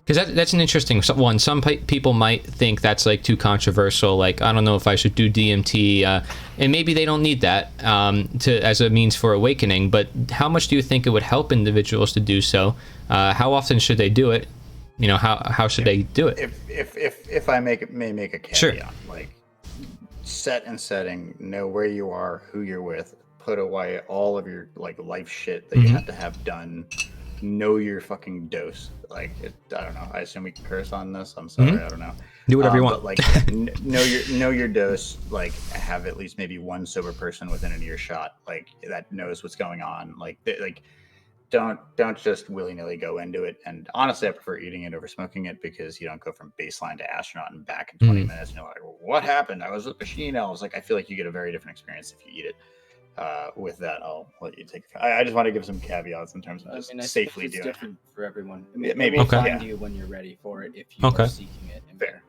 because that's an interesting one. Some people might think that's too controversial, I don't know if I should do DMT, and maybe they don't need that as a means for awakening, but how much do you think it would help individuals to do so? How often should they do it? How should they do it? If I may make a caveat, sure. Set and setting, know where you are, who you're with, put away all of your life shit that you have to have done. Know your fucking dose. I don't know. I assume we can curse on this. I'm sorry. I don't know. Do whatever you want. But know your dose. Have at least maybe one sober person within an earshot. That knows what's going on. Don't just willy nilly go into it. And honestly, I prefer eating it over smoking it, because you don't go from baseline to astronaut and back in 20 minutes. And you're like, well, what happened? I was with machine elves. I feel like you get a very different experience if you eat it. With that, I'll let you take. I just want to give some caveats in terms of just safely doing it. It's different for everyone. Maybe we'll find you when you're ready for it, if you are seeking it. And fair.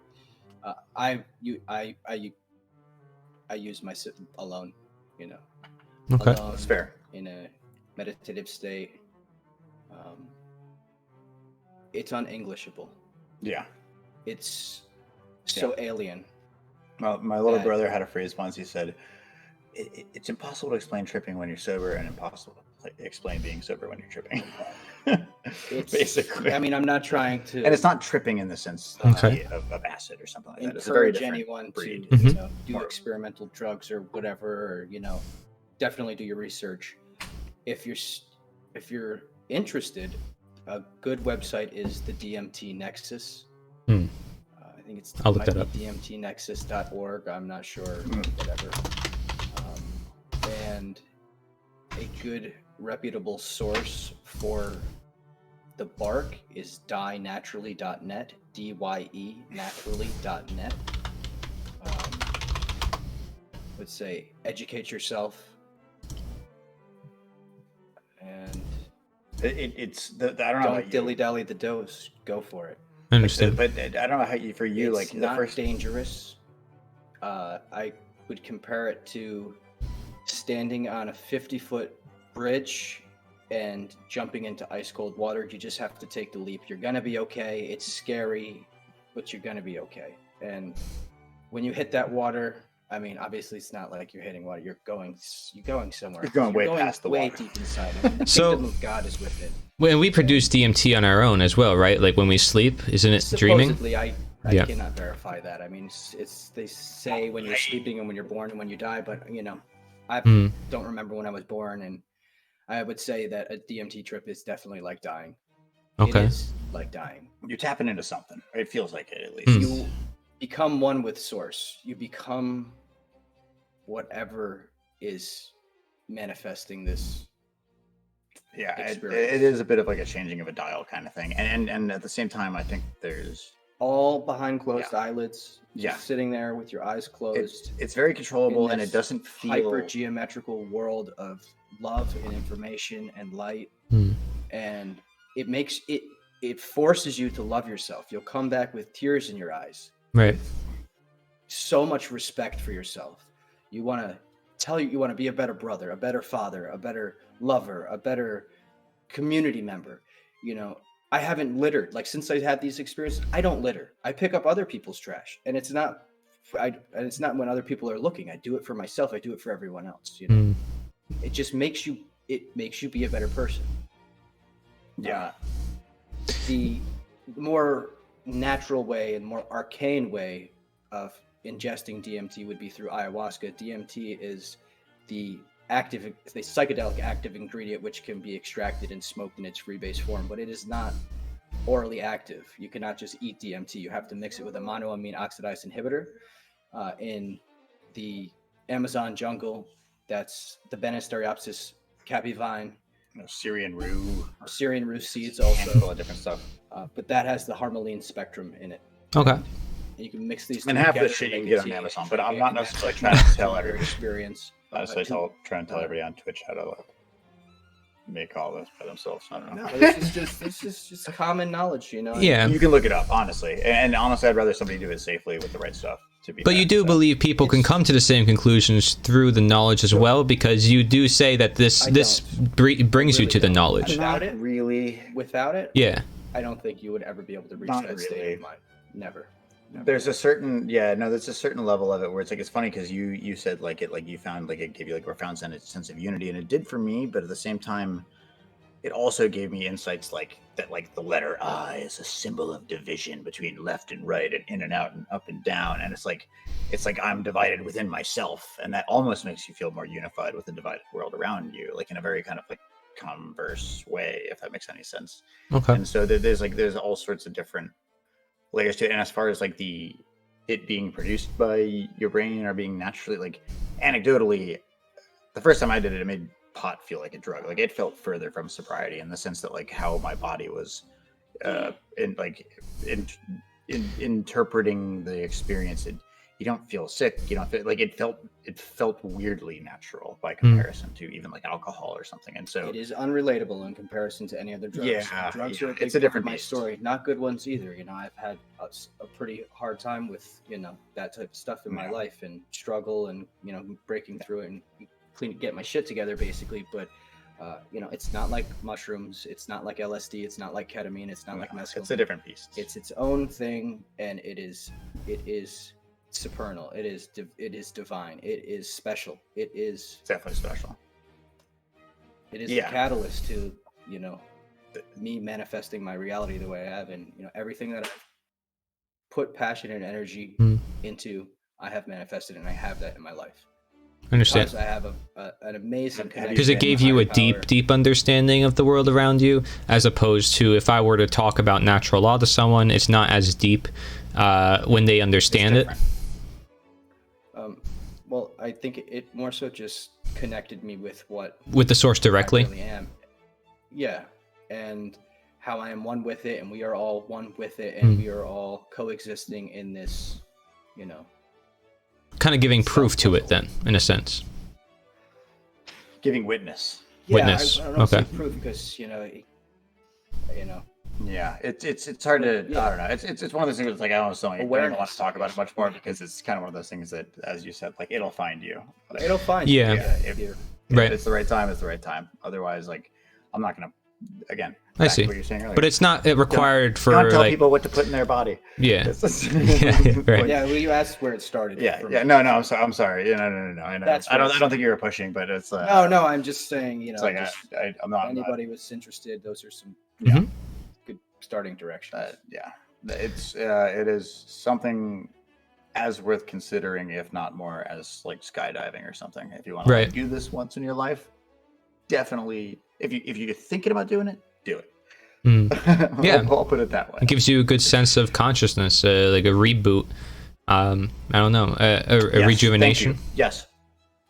I use my alone. Okay, alone, that's fair. In a meditative state. It's unenglishable. Yeah. It's so alien. Well, my little brother had a phrase once. He said, it's impossible to explain tripping when you're sober, and impossible to explain being sober when you're tripping. Basically. I'm not trying to... And it's not tripping in the sense of acid or something like that. It's encourage anyone breed. To do experimental drugs or whatever, or, definitely do your research. If you're interested, a good website is the DMT Nexus. I think I'll look that up. DMTnexus.org. I'm not sure, whatever. And a good reputable source for the bark is dyenaturally.net, DYE naturally.net. Let's say educate yourself, and I don't know. Don't dilly dally the dose. Go for it. I understand. But I don't know how for you, It's like not the first. dangerous. I would compare it to standing on a 50-foot bridge and jumping into ice cold water. You just have to take the leap. You're gonna be okay. It's scary, but you're gonna be okay. And when you hit that water, I mean, obviously it's not like you're hitting water. You're going somewhere. You're going way past the way water. deep inside. I mean, the So- kingdom of God is within. When we produce DMT on our own as well, right? Like when we sleep, isn't it dreaming? Supposedly, I Yeah. cannot verify that. I mean, it's they say when you're sleeping and when you're born and when you die, but I don't remember when I was born, and I would say that a DMT trip is definitely like dying. Okay. It is like dying. You're tapping into something. It feels like it, at least. You become one with source. You become whatever is manifesting this. Yeah, it experience. is a bit of like a changing of a dial kind of thing, and at the same time, I think there's All behind closed eyelids. Just Yeah. sitting there with your eyes closed. it's very controllable, in and it this doesn't feel hyper geometrical world of love and information and light, and it forces you to love yourself. You'll come back with tears in your eyes, Right. so much respect for yourself. You want to be a better brother, a better father, a better lover, a better community member. I haven't littered. Like, since I had these experiences, I don't litter. I pick up other people's trash, and it's not when other people are looking. I do it for myself. I do it for everyone else. It just makes you be a better person. Yeah. The more natural way and more arcane way of ingesting DMT would be through ayahuasca. DMT is the psychedelic active ingredient, which can be extracted and smoked in its free-base form, but it is not orally active. You cannot just eat DMT. You have to mix it with a monoamine oxidase inhibitor. In the Amazon jungle, that's the Banisteriopsis capivine, Syrian rue, Syrian rue seeds handful also, of different stuff. but that has the harmaline spectrum in it. Okay. And you can mix these And two half the together shit to you can make get a on tea. Amazon, but I'm not And that's necessarily like trying to tell your everybody. experience. Honestly, try and tell everybody on Twitch how to make all this by themselves. I don't know. No, this is just common knowledge, Yeah. You can look it up, honestly. And honestly, I'd rather somebody do it safely with the right stuff. But you do believe people can come to the same conclusions through the knowledge as well, because you do say that this brings you to the knowledge. Without it, really. Without it, Yeah. I don't think you would ever be able to reach Not that state really. of mind. Never. There's a certain there's a certain level of it where it's funny because you said you found it gave you a profound sense of unity, and it did for me, but at the same time it also gave me insights that the letter I is a symbol of division between left and right and in and out and up and down, and it's like I'm divided within myself, and that almost makes you feel more unified with the divided world around you, in a very kind of converse way, if that makes any sense. Okay. And so there's all sorts of different layers to it. And as far as it being produced by your brain or being naturally, anecdotally, the first time I did it, it made pot feel like a drug. It felt further from sobriety in the sense that how my body was interpreting the experience. You don't feel sick. You don't feel it felt weirdly natural by comparison to even alcohol or something. And so It is unrelatable in comparison to any other drugs. Yeah, drugs yeah, are a big it's a part of different my beast. story. Not good ones either. I've had a pretty hard time with that type of stuff in my Yeah. life, and struggle, and breaking through it and get my shit together basically. But it's not like mushrooms. It's not like LSD. It's not like ketamine. It's not like mescaline. it's a different beast. It's its own thing, and it is supernal. It is divine. It is special. It's definitely special. It is Yeah. the catalyst to me manifesting my reality the way I have, and everything that I've put passion and energy into, I have manifested, and I have that in my life. I understand. Because I have an amazing connection. Because it gave you a deep understanding of the world around you, as opposed to if I were to talk about natural law to someone, it's not as deep when they understand it. Well, I think it more so just connected me with With the source directly. I really am. Yeah, and how I am one with it, and we are all one with it, and we are all coexisting in this, Kind of giving proof to it then, in a sense. Giving witness. Yeah, Witness. I don't know if Okay. it's proof because you know. Yeah, it's hard to I don't know. It's one of those things that's like I don't want to talk about it much more because it's kind of one of those things that, as you said, like it'll find you. Like, It'll find Yeah. you. if Right. it's the right time, it's the right time. Otherwise, like I'm not gonna again. I back to see. what you're saying earlier. But it's not required for Don't tell like people what to put in their body. yeah. Yeah, Right. Yeah, well, you asked where it started. Yeah, for yeah. me. No, I'm sorry. Yeah, no. I know. That's I what don't think you were pushing, but it's No, I'm just saying, you know, It's like just, I'm not. if anybody was interested, those are some Mhm. good starting directions. Yeah, it is something as worth considering, if not more, as like skydiving or something. If you want to Right. do this once in your life, definitely. If you're thinking about doing it, do it. Mm. Yeah. I'll put it that way. It gives you a good sense of consciousness, like a reboot. I don't know, a Yes, rejuvenation. thank you. Yes,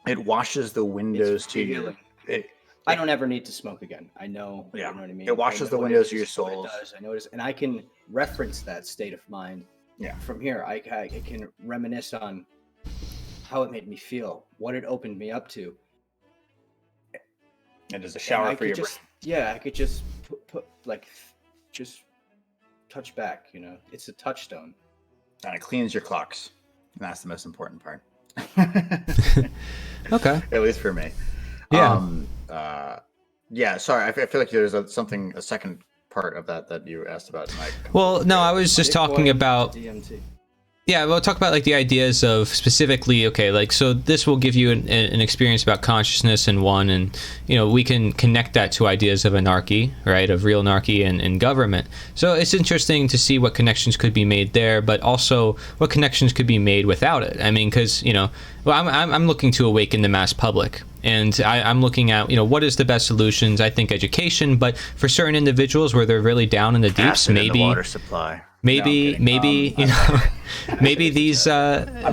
it washes the windows It's to your. healing. It, I don't ever need to smoke again. I know. Yeah. You know what I mean? It washes I know the what windows it of your is, what it souls. does. I notice, and I can reference that state of mind. Yeah. From here, I can reminisce on how it made me feel, what it opened me up to. it is a And shower I for could your just, yeah, I could just put like, just touch back. You know, it's a touchstone. brain, and it cleans your clocks. And that's the most important part. Okay. At least for me. Yeah. Yeah. Sorry, I feel like there's a second part of that you asked about. And I Well, no, I was just talking Bitcoin, about DMT. yeah, we'll talk about like the ideas of specifically, okay, like so this will give you an experience about consciousness in one, and you know we can connect that to ideas of anarchy, right, of real anarchy and government. So it's interesting to see what connections could be made there, but also what connections could be made without it. I mean, because you know, well, I'm looking to awaken the mass public, and I'm looking at what is the best solutions. I think education, but for certain individuals where they're really down in the deeps, Acid in maybe the water supply. maybe you know maybe these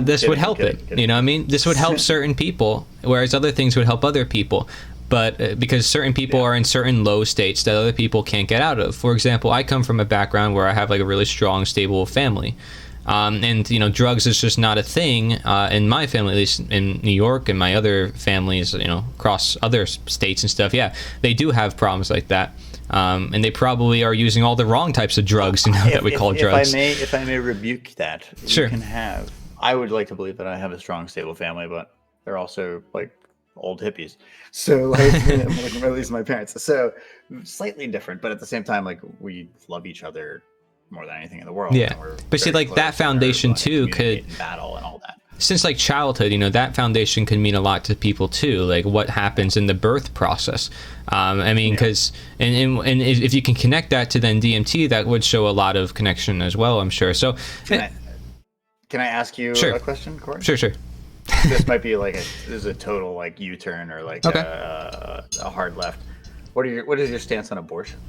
this would help kidding. it, you know what I mean, this would help certain people, whereas other things would help other people, but because certain people are in certain low states that other people can't get out of. For example, I come from a background where I have like a really strong, stable family, and drugs is just not a thing in my family, at least in New York, and my other families across other states and stuff. Yeah, they do have problems like that. And they probably are using all the wrong types of drugs, that we call drugs. If I may rebuke that, Sure. you can have. I would like to believe that I have a strong, stable family, but they're also like old hippies. So, like, at least my parents. So, slightly different, but at the same time, like we love each other more than anything in the world. Yeah. and we're But see, very like, that close, and foundation, we're too, communicate could- in battle and all that. Since like childhood, that foundation can mean a lot to people too. Like what happens in the birth process. I mean, because and if you can connect that to then DMT, that would show a lot of connection as well, I'm sure. So, Can I ask you Sure. a question, Corey? sure. This might be like this is a total like U-turn or like Okay. a hard left. What is your stance on abortion?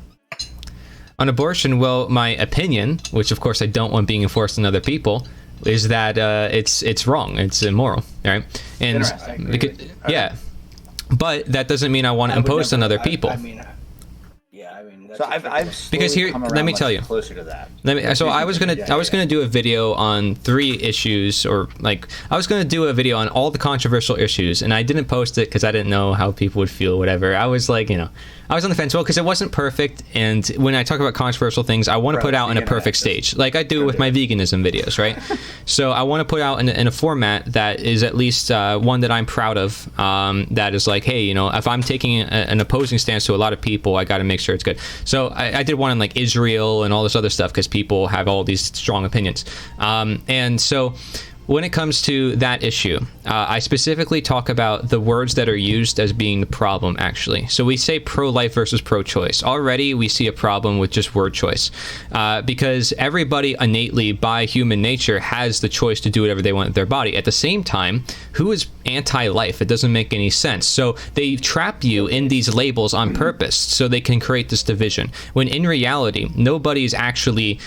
On abortion, well, my opinion, which of course I don't want being enforced on other people, is that it's wrong, it's immoral, right? And Interesting. I agree with you. yeah, but that doesn't mean I want to I would impose on never- other people. I mean, that's So a I've tricky one. Because slowly here- come let around me much tell you. closer to that. So I was gonna do a video on 3 issues, or like I was gonna do a video on all the controversial issues, and I didn't post it because I didn't know how people would feel, whatever. I was like, I was on the fence, well, because it wasn't perfect, and when I talk about controversial things, I want to Bro, put out in a vegan perfect actors. stage, like I do with my veganism videos, right? So I want to put out in a format that is at least one that I'm proud of, that is like, hey, if I'm taking an opposing stance to a lot of people, I got to make sure it's good. So I did one on like Israel and all this other stuff because people have all these strong opinions, and so when it comes to that issue, I specifically talk about the words that are used as being the problem, actually. So we say pro-life versus pro-choice. Already we see a problem with just word choice, because everybody innately, by human nature, has the choice to do whatever they want with their body. At the same time, who is anti-life? It doesn't make any sense. So they trap you in these labels on purpose so they can create this division, when in reality, nobody's actually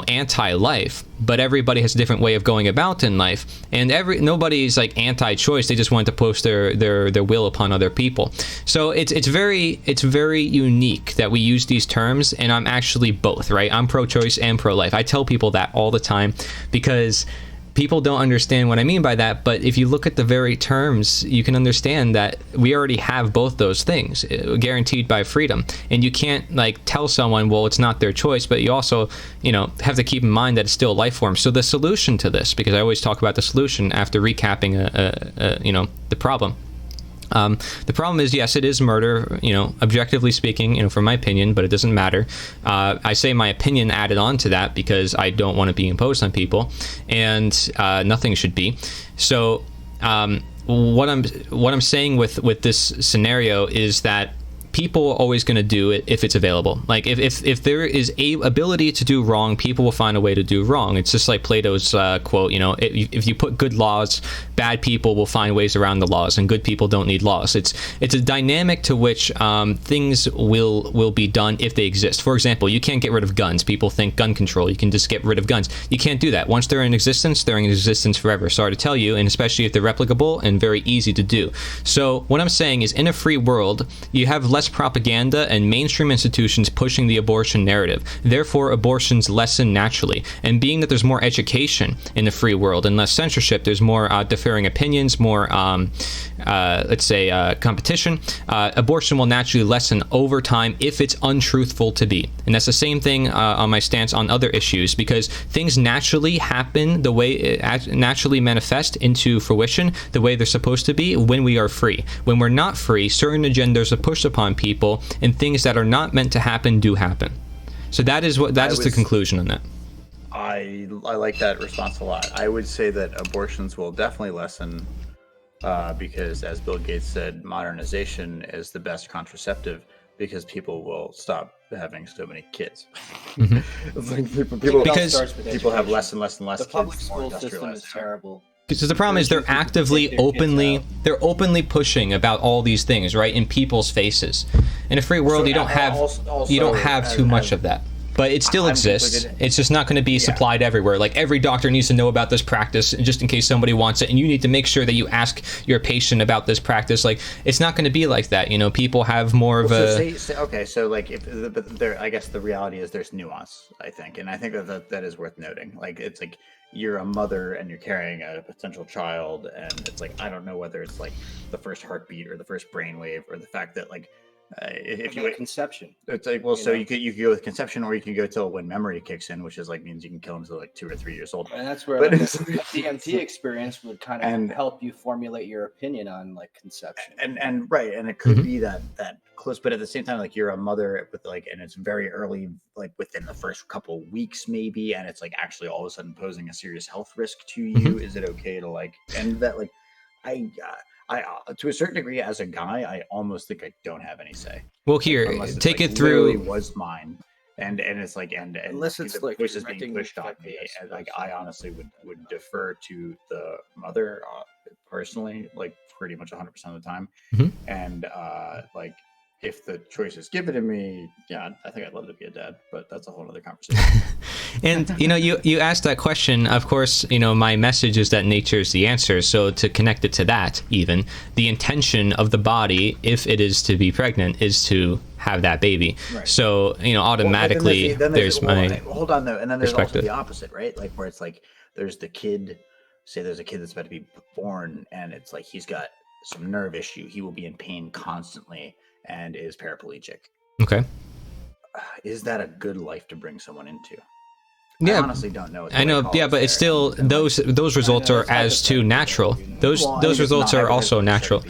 anti-life, but everybody has a different way of going about in life, and nobody's like anti-choice. They just want to post their will upon other people. So it's very unique that we use these terms, and I'm actually both, right? I'm pro-choice and pro-life. I tell people that all the time because people don't understand what I mean by that, but if you look at the very terms, you can understand that we already have both those things guaranteed by freedom. And you can't like tell someone, well, it's not their choice, but you also, have to keep in mind that it's still a life form. So the solution to this, because I always talk about the solution after recapping the problem. The problem is, yes, it is murder, objectively speaking, from my opinion, but it doesn't matter. I say my opinion added on to that because I don't want to be imposed on people, and nothing should be. So what I'm saying with this scenario is that people are always going to do it if it's available. Like if there is a ability to do wrong, people will find a way to do wrong. It's just like Plato's quote, if you put good laws, bad people will find ways around the laws, and good people don't need laws. It's a dynamic to which things will be done if they exist. For example, you can't get rid of guns. People think gun control, you can just get rid of guns. You can't do that. Once they're in existence, they're in existence forever. Sorry to tell you, and especially if they're replicable and very easy to do. So what I'm saying is, in a free world, you have less propaganda and mainstream institutions pushing the abortion narrative. Therefore, abortions lessen naturally. And being that there's more education in the free world and less censorship, there's more differing opinions, more, competition. Abortion will naturally lessen over time if it's untruthful to be. And that's the same thing on my stance on other issues, because things naturally happen the way it naturally manifest into fruition the way they're supposed to be when we are free. When we're not free, certain agendas are pushed upon people, and things that are not meant to happen do happen. So that is the conclusion on that. I like that response a lot. I would say that abortions will definitely lessen because, as Bill Gates said, modernization is the best contraceptive, because people will stop having so many kids. It's like people have less and less and less the kids. Public school system is terrible. Because the problem is they're openly pushing about all these things, right, in people's faces. In a free world, you don't have too much of that. But it still exists. It's just not going to be supplied everywhere. Like, every doctor needs to know about this practice, just in case somebody wants it, and you need to make sure that you ask your patient about this practice. Like, it's not going to be like that. People have more of a. So like, I guess the reality is there's nuance, I think, and I think that is worth noting. Like, it's like, you're a mother and you're carrying a potential child, and it's like, I don't know whether it's like the first heartbeat or the first brainwave, or the fact that like if you conception, it's like, well, so you could go with conception, or you can go till when memory kicks in, which is like means you can kill them till like 2 or 3 years old. And that's where the DMT experience would kind of help you formulate your opinion on like conception. And right, and it could be that close, but at the same time, like, you're a mother with like, and it's very early, like within the first couple weeks maybe, and it's like actually all of a sudden posing a serious health risk to you. Is it okay to like end that? Like, I to a certain degree, as a guy, I almost think I don't have any say. Well, here, take it through. Was mine, and it's like, and unless it's the like voice is being pushed on me, and like, I honestly would defer to the mother personally, like pretty much 100% of the time, and like, if the choice is given to me, I think I'd love to be a dad, but that's a whole other conversation. And you asked that question. Of course, my message is that nature is the answer. So to connect it to that, even the intention of the body, if it is to be pregnant, is to have that baby. Right. So automatically, hold on though, and then there's also the opposite, right? Like, where it's like, there's a kid that's about to be born, and it's like he's got some nerve issue. He will be in pain constantly and is paraplegic. Okay. Is that a good life to bring someone into? Yeah, I honestly don't know. I know. Yeah, but it's still those results are as too natural. Those results are also natural.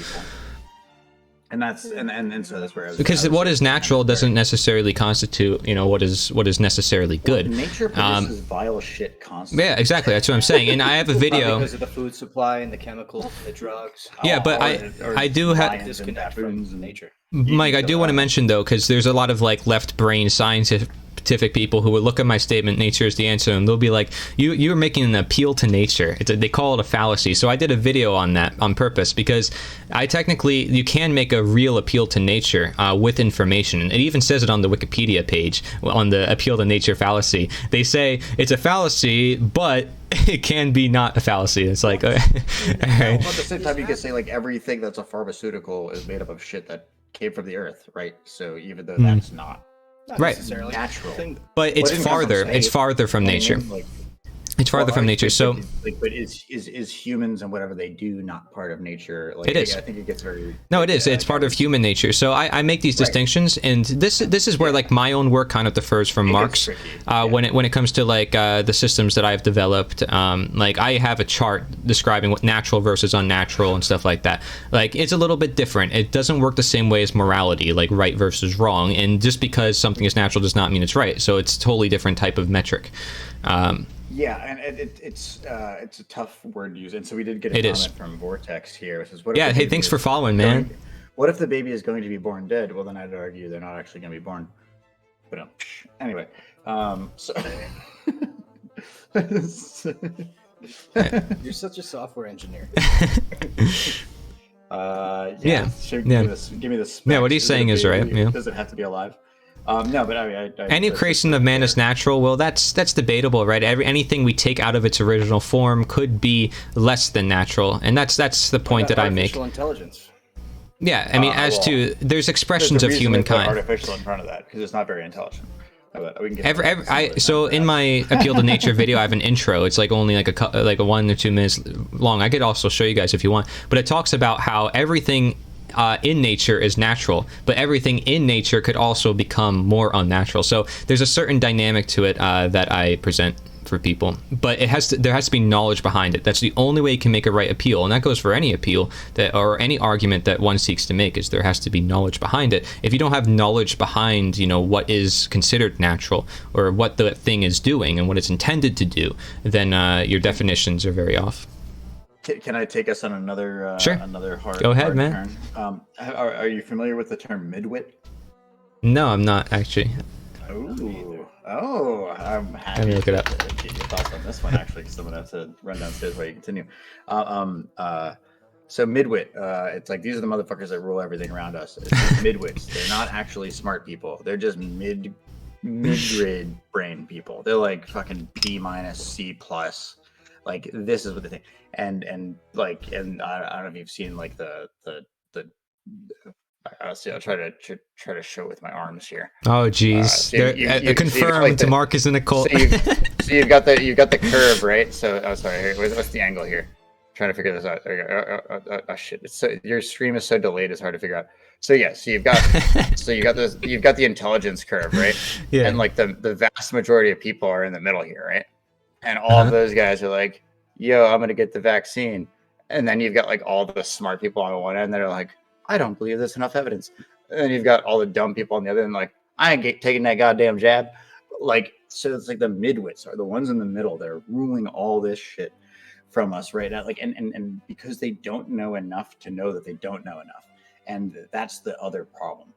And that's and so that's where I was, because what is natural doesn't necessarily constitute what is necessarily good. Well, nature produces vile shit constantly. Yeah, exactly. That's what I'm saying. And I have a video because of the food supply and the chemicals, and the drugs. Yeah, but I do have disconnect from nature. Mike, I do want to mention though, because there's a lot of like left brain scientific people who would look at my statement, nature is the answer, and they'll be like, you're making an appeal to nature. They call it a fallacy. So I did a video on that on purpose, because you can make a real appeal to nature with information. And it even says it on the Wikipedia page, on the appeal to nature fallacy. They say it's a fallacy, but it can be not a fallacy. It's like, all right. Well, at the same time, you can say like everything that's a pharmaceutical is made up of shit that came from the earth, right? So even though that's not right necessarily natural, but it's farther. It's farther from nature. It's farther from nature. So but is humans and whatever they do not part of nature? Like, it is. I think it gets very. No, it is. It's part of human nature. So I make these distinctions, and this is where like my own work kind of differs from Mark's when it comes to like the systems that I've developed. Like I have a chart describing what natural versus unnatural and stuff like that. Like it's a little bit different. It doesn't work the same way as morality, like right versus wrong. And just because something is natural does not mean it's right. So it's a totally different type of metric. Yeah, and it's a tough word to use. And so we did get a comment from Vortex here. It says, "What?" Yeah, hey, thanks for following, man. What if the baby is going to be born dead? Well, then I'd argue they're not actually going to be born. But anyway, so You're such a software engineer. Give me this. Yeah, what he's saying is right. Yeah. Does it have to be alive? No, but any creation of man is natural. Well, that's debatable, right? Anything we take out of its original form could be less than natural, and that's the point that I make. Artificial intelligence. Yeah, I mean, there's expressions of humankind. Artificial in front of that because it's not very intelligent. So in my appeal to nature video, I have an intro. It's like only like a 1 or 2 minutes long. I could also show you guys if you want, but it talks about how everything in nature is natural, but everything in nature could also become more unnatural. So there's a certain dynamic to it that I present for people, but there has to be knowledge behind it. That's the only way you can make a right appeal, and that goes for any appeal or any argument that one seeks to make. Is there has to be knowledge behind it. If you don't have knowledge behind, what is considered natural or what the thing is doing and what it's intended to do, then your definitions are very off. Can I take us on another sure. Another hard? Go ahead, man. Turn? Are you familiar with the term midwit? No, I'm not actually. Oh, I'm happy. Let me look it up. Get your thoughts on this one actually, because I'm gonna have to run downstairs while you continue. So midwit, it's like these are the motherfuckers that rule everything around us. It's midwits. They're not actually smart people. They're just mid-grade brain people. They're like fucking B-, C+. Like this is what they think, and I don't know if you've seen like the I'll try to show it with my arms here. Oh geez, so confirmed like Mark is in a cult. So you've got the curve, right? So sorry, what's the angle here? I'm trying to figure this out. Oh shit! Your stream is so delayed; it's hard to figure out. So yeah, so you've got the intelligence curve, right? Yeah. And like the vast majority of people are in the middle here, right? And all of those guys are like, yo, I'm going to get the vaccine. And then you've got like all the smart people on one end that are like, I don't believe there's enough evidence. And then you've got all the dumb people on the other end like, I ain't taking that goddamn jab. Like, so it's like the midwits are the ones in the middle that are ruling all this shit from us right now. Like, and because they don't know enough to know that they don't know enough. And that's the other problem.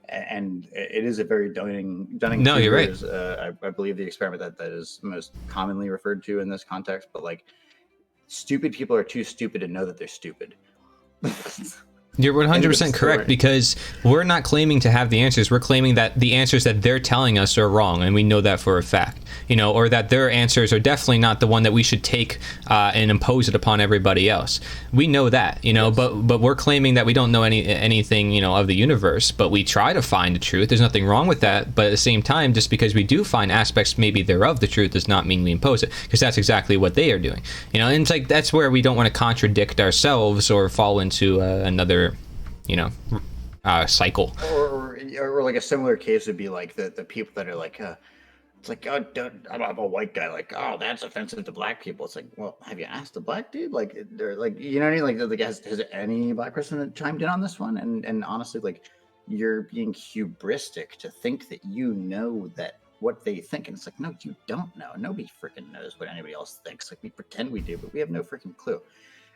And it is a very Dunning. No, you're right. Is, I believe the experiment that is most commonly referred to in this context. But like, stupid people are too stupid to know that they're stupid. You're 100% correct, because we're not claiming to have the answers. We're claiming that the answers that they're telling us are wrong, and we know that for a fact, or that their answers are definitely not the one that we should take and impose it upon everybody else. We know that, yes. but we're claiming that we don't know anything, of the universe, but we try to find the truth. There's nothing wrong with that, but at the same time, just because we do find aspects maybe thereof the truth does not mean we impose it, because that's exactly what they are doing. And it's like that's where we don't want to contradict ourselves or fall into another cycle. Or like a similar case would be like the people that are like, it's like, oh, I'm a white guy, like, oh, that's offensive to black people. It's like, well, have you asked the black dude? Like, they're like, you know what I mean? Like has any black person chimed in on this one? And honestly, like, you're being hubristic to think that you know that what they think, and it's like, no, you don't know. Nobody freaking knows what anybody else thinks. Like, we pretend we do, but we have no freaking clue.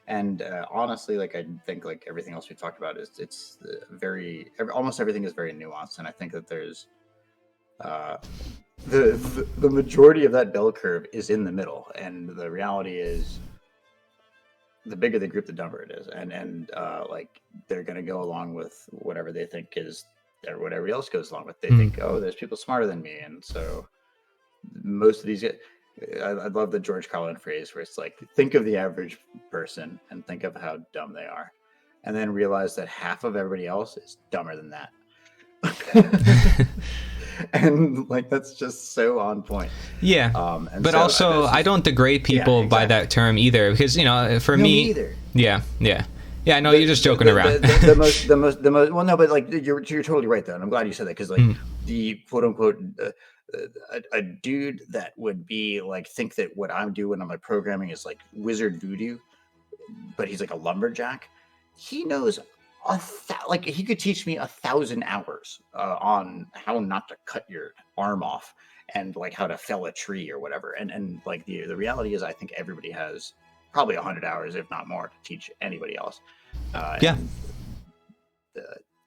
And honestly, like, I think like everything else we talked about it's almost everything is very nuanced, and I think that there's the majority of that bell curve is in the middle, and the reality is the bigger the group, the dumber it is, and like they're gonna go along with whatever they think is or what everybody else goes along with. They think, oh, there's people smarter than me, and so most of these. I love the George Carlin phrase where it's like, think of the average person and think of how dumb they are, and then realize that half of everybody else is dumber than that. And like that's just so on point. Yeah. And But so, also, that's I just- don't degrade people by exactly. that term either, because for No, me me, either. yeah. No, you're just joking around. The most. Well, no, but like you're totally right though, and I'm glad you said that because like Mm. the quote unquote a dude that would be like think that what I'm doing on my programming is like wizard voodoo, but he's like a lumberjack. He knows like he could teach me 1,000 hours on how not to cut your arm off and like how to fell a tree or whatever. And like the reality is, I think everybody has probably 100 hours, if not more, to teach anybody else. Yeah.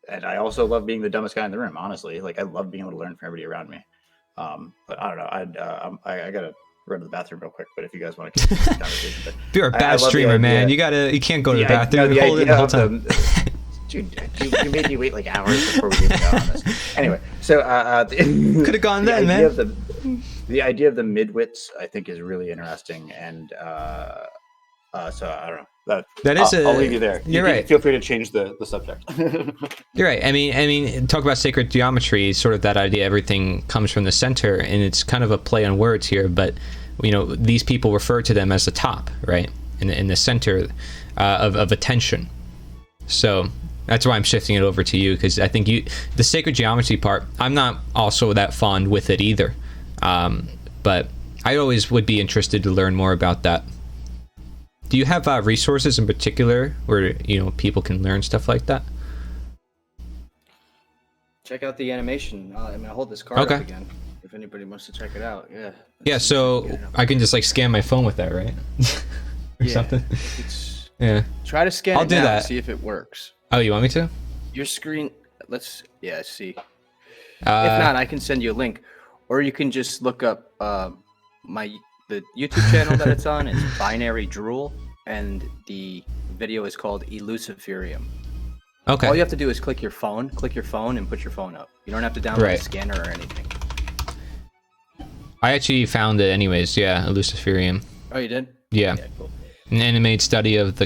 And I also love being the dumbest guy in the room. Honestly, like I love being able to learn from everybody around me. But I don't know. I gotta run to the bathroom real quick. But if you guys want to keep this conversation, but If you're a I bad love the streamer, man, idea- you can't go to the the i- bathroom. no, the Hold it the idea whole of time. Dude, you made me wait like hours before we even got on this. Anyway, so Could have gone then, man. The idea of the midwits, I think, is really interesting, and so I don't know. That is I'll leave you there. You're You right. Feel free to change the subject. You're right. I mean, talk about sacred geometry. Sort of that idea. Everything comes from the center, and it's kind of a play on words here. But these people refer to them as the top, right, in the center of attention. So that's why I'm shifting it over to you, because I think the sacred geometry part, I'm not also that fond with it either. But I always would be interested to learn more about that. Do you have resources in particular where people can learn stuff like that? Check out the animation. I'll hold this card Okay. up again if anybody wants to check it out. Yeah. Yeah, so I can just like scan my phone with that, right? Or something. Yeah. Try to scan I'll it do now that. and see if it works. Oh, you want me to? Your screen. See. If Uh, not, I can send you a link, or you can just look up the YouTube channel that it's on. It's Binary Drool, and the video is called Elusiferium. Okay. All you have to do is click your phone, and put your phone up. You don't have to download Right. a scanner or anything. I actually found it anyways. Yeah, Luciferium. Oh, you did? Yeah. Yeah, cool. An animated study of the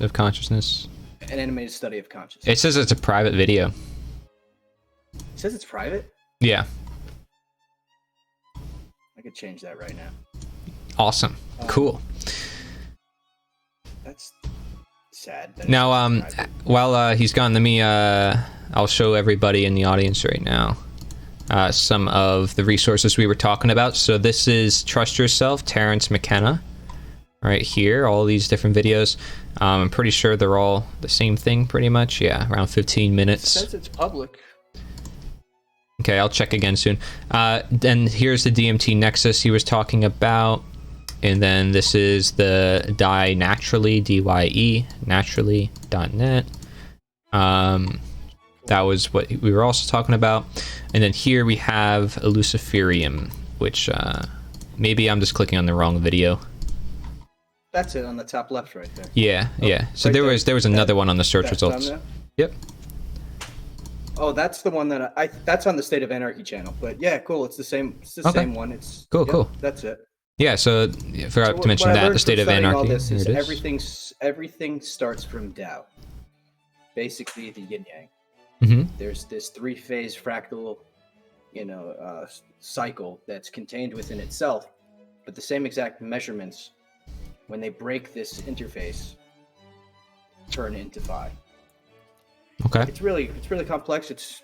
of consciousness. An animated study of consciousness. It says it's a private video. It says it's private. Yeah. I could change that right now. Awesome. Cool. That's sad. that Now, it's private. while he's gone, let me. I'll show everybody in the audience right now some of the resources we were talking about. So this is Trust Yourself, Terrence McKenna, right here. All these different videos. I'm pretty sure they're all the same thing, pretty much. Yeah, around 15 It minutes. says it's public. Okay, I'll check again soon. Then here's the DMT Nexus he was talking about. And then this is the Die Naturally, DYE, naturally.net. That was what we were also talking about. And then here we have Luciferium, which maybe I'm just clicking on the wrong video. That's it on the top left right there. Yeah, yeah. So right there was another one on the search That results. thumbnail? Yep. Oh, that's the one that that's on the State of Anarchy channel. But yeah, cool. It's the same. It's the Okay. same one. It's Cool. That's it. Yeah, so I forgot to mention What I that, learned the State from of studying all Anarchy. this is Here it is. everything starts from Tao. Basically, the yin yang. Mhm. There's this three-phase fractal, cycle that's contained within itself, but the same exact measurements, when they break this interface, turn into phi. Okay. It's really complex. It's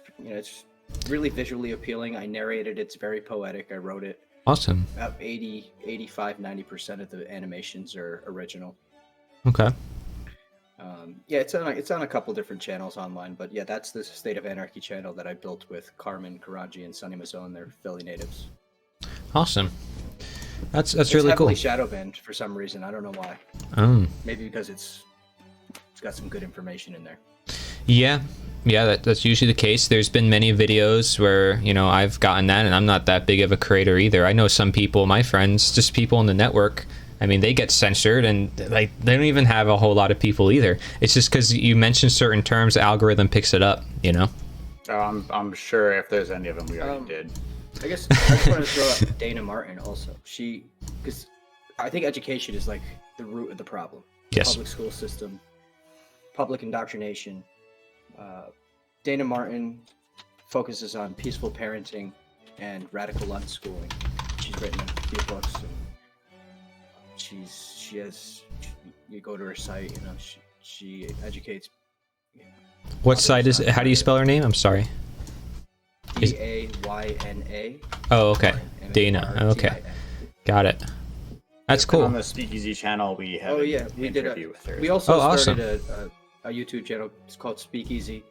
really visually appealing. I narrated. It's very poetic. I wrote it. Awesome. About 90% of the animations are original. Okay. Yeah, it's on a couple different channels online, but yeah, that's the State of Anarchy channel that I built with Carmen Karaji and Sonny Mazzone. They're Philly natives. Awesome. That's It's really cool. heavily shadow banned for some reason. I don't know why. Maybe because it's got some good information in there. Yeah, that's usually the case. There's been many videos where, I've gotten that, and I'm not that big of a creator either. I know some people, my friends, just people in the network, I mean, they get censored, and like they don't even have a whole lot of people either. It's just because you mention certain terms, the algorithm picks it up, I'm sure if there's any of them, we already did. I guess I just want to throw out Dana Martin also. Because I think education is like the root of the problem. Yes. Public school system, public indoctrination. Dana Martin focuses on peaceful parenting, and radical unschooling. She's written a few books, and you go to her site, you know, she educates. What site is it? How do you spell her name? I'm sorry. Dayna. Oh, okay. Dana. Okay. Got it. That's cool. On the Speakeasy channel, we have we did with her. we also awesome. started a YouTube channel. It's called Speakeasy.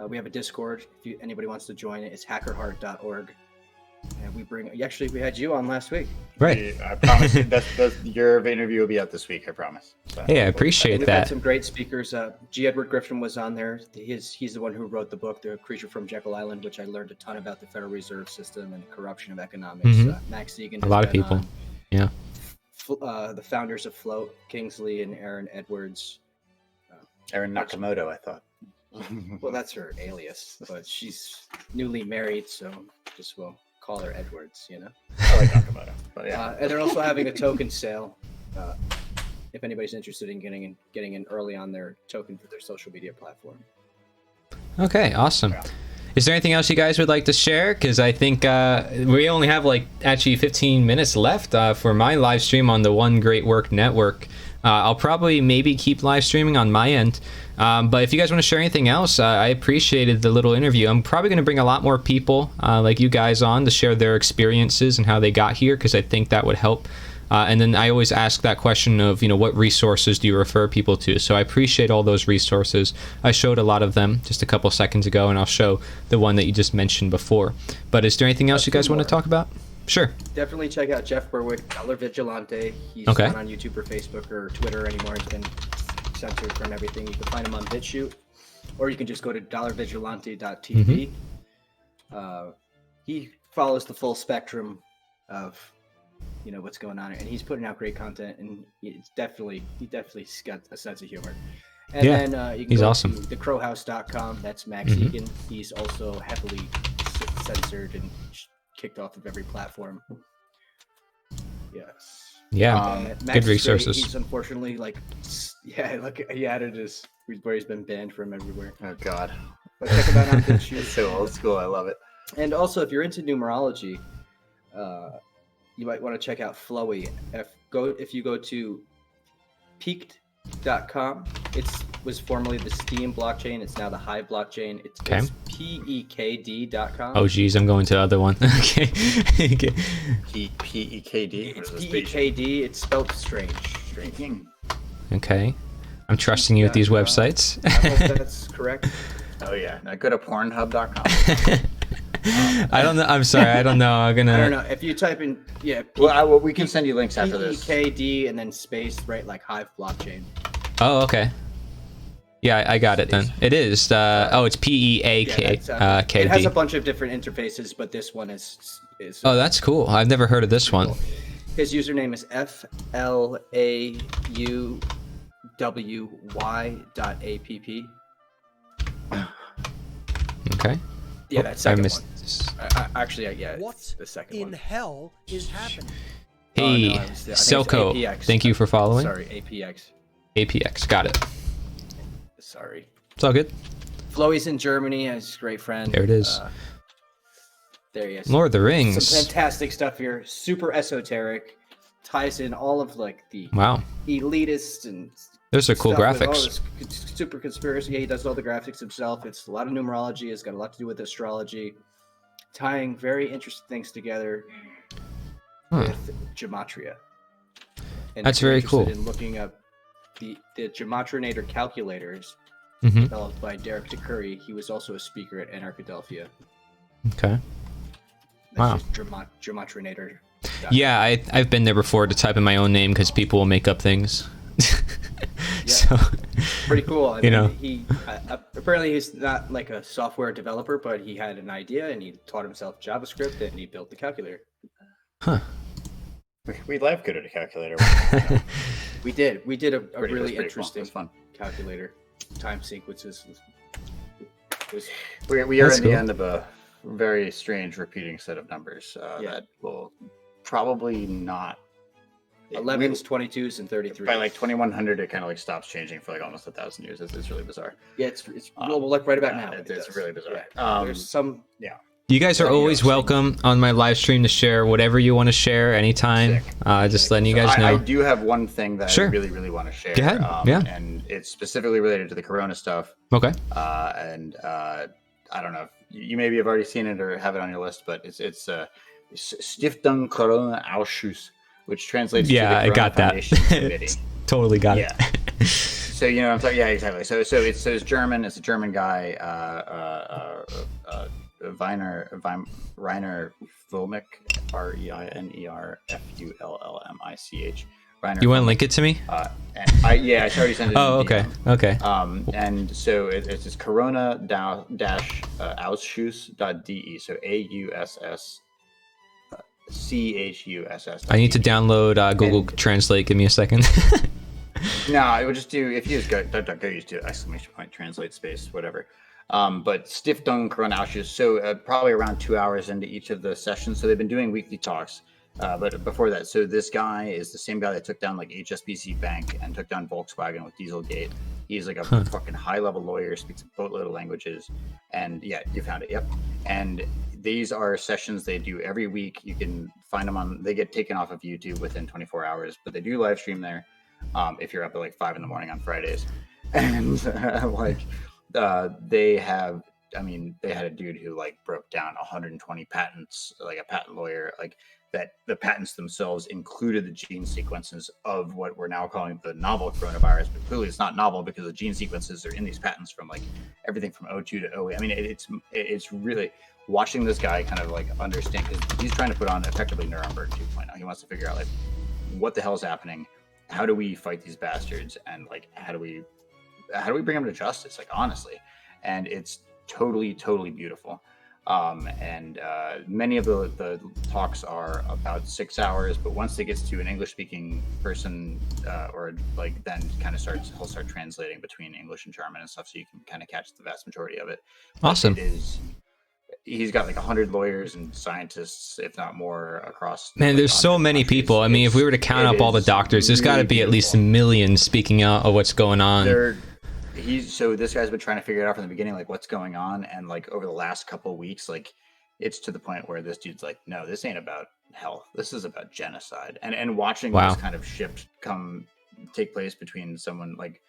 We have a Discord. If anybody wants to join it, it's hackerheart.org. And we had you on last week. Right. I promise you your interview will be out this week. I promise. So. Hey, I appreciate We've that. had some great speakers. G. Edward Griffin was on there. He's the one who wrote the book, The Creature from Jekyll Island, which I learned a ton about the Federal Reserve System and corruption of economics. Max Egan. A lot of people. On. Yeah. The founders of Float, Kingsley and Aaron Edwards. Aaron Nakamoto, I thought. Well, that's her alias, but she's newly married, so we'll call her Edwards, you know? I like Nakamoto, but yeah. And they're also having a token sale. If anybody's interested in getting in early on their token for their social media platform. Okay, awesome. Yeah. Is there anything else you guys would like to share? Because I think we only have actually 15 minutes left for my live stream on the One Great Work Network. I'll probably maybe keep live streaming on my end. But if you guys want to share anything else, I appreciated the little interview. I'm probably going to bring a lot more people like you guys on to share their experiences and how they got here, because I think that would help. And then I always ask that question of, what resources do you refer people to? So I appreciate all those resources. I showed a lot of them just a couple seconds ago, and I'll show the one that you just mentioned before. But is there anything else you guys want to talk about? Sure. Definitely check out Jeff Berwick, Dollar Vigilante. He's Okay. not on YouTube or Facebook or Twitter anymore. He's been censored from everything. You can find him on BitChute, or you can just go to dollarvigilante.tv. He follows the full spectrum of what's going on, and he's putting out great content, and he definitely got a sense of humor. And then you can he's go awesome. to thecrowhouse.com. That's Max Egan. He's also heavily censored and kicked off of every platform. Yes. Yeah. Max Good is resources. great. He's unfortunately he added his where he's been banned from everywhere. Oh God. But check him out on BitChute. It's so old school. I love it. And also, if you're into numerology, you might want to check out Flowy. If you go to peaked.com, it was formerly the Steam blockchain. It's now the Hive blockchain. It's PEKD.com. Oh, geez, I'm going to the other one. Okay. PEKD. It's PEKD. It's spelled strange. Okay. I'm trusting you with these websites. I hope that's correct. Oh yeah. Now go to Pornhub.com. I don't know. I'm sorry. I don't know. I don't know. If you type in, We can send you links after this. PEKD and then space, right? Like Hive blockchain. Oh, okay. Yeah, I got it then. It is. It's PEAKD. It has a bunch of different interfaces, but this one is. Oh, that's cool. I've never heard of this one. His username is FLAUWY.app. Okay. Yeah, that second I missed one. this. What the second in one. hell is happening? Hey, I think it's Selco, APX. thank you for following. Sorry, APX. APX, got it. Sorry. It's all good. Flowy's in Germany. He's a great friend. There it is. There he is. Lord of the Rings. Some fantastic stuff here. Super esoteric. Ties in all of the Wow. elitist and Those are cool stuff with all graphics. this super conspiracy. He does all the graphics himself. It's a lot of numerology. It's got a lot to do with astrology, tying very interesting things together with gematria. And That's if you're very cool. interested in looking up the Gematrinator calculators Mm-hmm. developed by Derek DeCurry. He was also a speaker at Anarchadelphia. Okay. That's Wow. just Gematrinator. Yeah, I've been there before to type in my own name because people will make up things. So, pretty cool. I know. mean, he apparently he's not like a software developer, but he had an idea and he taught himself JavaScript and he built the calculator. huh. We live good at a calculator. We did a Pretty- really it was pretty cool. It interesting was fun. calculator. Time sequences was We are That's in cool. the end of a very strange repeating set of numbers that will probably not 11s, 22s, and 33s. by like 2100 it kind of like stops changing for like almost 1,000 years. It's really bizarre. Yeah, it's well, like right about now. It's does. really bizarre. Yeah. There's some You guys are always welcome on my live stream to share whatever you want to share anytime. Just letting you guys know. I do have one thing that I really, really want to share. Go ahead. And it's specifically related to the Corona stuff. Okay. I don't know if you maybe have already seen it or have it on your list, but it's Stiftung Corona Ausschuss, which translates to the Corona I got Foundation that. Committee. Totally got it. So I'm talking. Yeah, exactly. So it's German. It's a German guy. Reiner Fulmich, ReinerFullmich. You want to link it to me? I already sent it. Oh, okay. Okay. And so it's just corona-ausschuss.de. So AUSSCHUSS. I need to download Google Translate. Give me a second. No, it would just do, if you use DuckDuckGo, you just do !, translate space, whatever. But Stiftung Corona Ausschuss, so probably around 2 hours into each of the sessions. So they've been doing weekly talks. But before that, so this guy is the same guy that took down like HSBC Bank and took down Volkswagen with Dieselgate. He's like a fucking high-level lawyer, speaks a boatload of languages. And yeah, you found it, yep. And these are sessions they do every week. You can find them they get taken off of YouTube within 24 hours, but they do live stream there. If you're up at like 5 a.m. on Fridays. And they had a dude who like broke down 120 patents, like a patent lawyer, like that the patents themselves included the gene sequences of what we're now calling the novel coronavirus, but clearly it's not novel because the gene sequences are in these patents from like everything from O2 to OE. I mean, it's really watching this guy kind of like understand, because he's trying to put on effectively Nuremberg 2.0. He wants to figure out like what the hell is happening. How do we fight these bastards, and like how do we bring them to justice, like honestly? And it's totally beautiful. Many of the talks are about 6 hours, but once it gets to an English speaking person, or like then he'll start translating between English and German and stuff, so you can kind of catch the vast majority of it. Awesome. He's got like 100 lawyers and scientists, if not more, across. Man, there's so many people. I mean, if we were to count up all the doctors, there's got to be at least a million speaking out of what's going on. So this guy's been trying to figure it out from the beginning, like what's going on, and like over the last couple of weeks, like it's to the point where this dude's like, no, this ain't about health. This is about genocide. And watching this kind of shift take place between someone like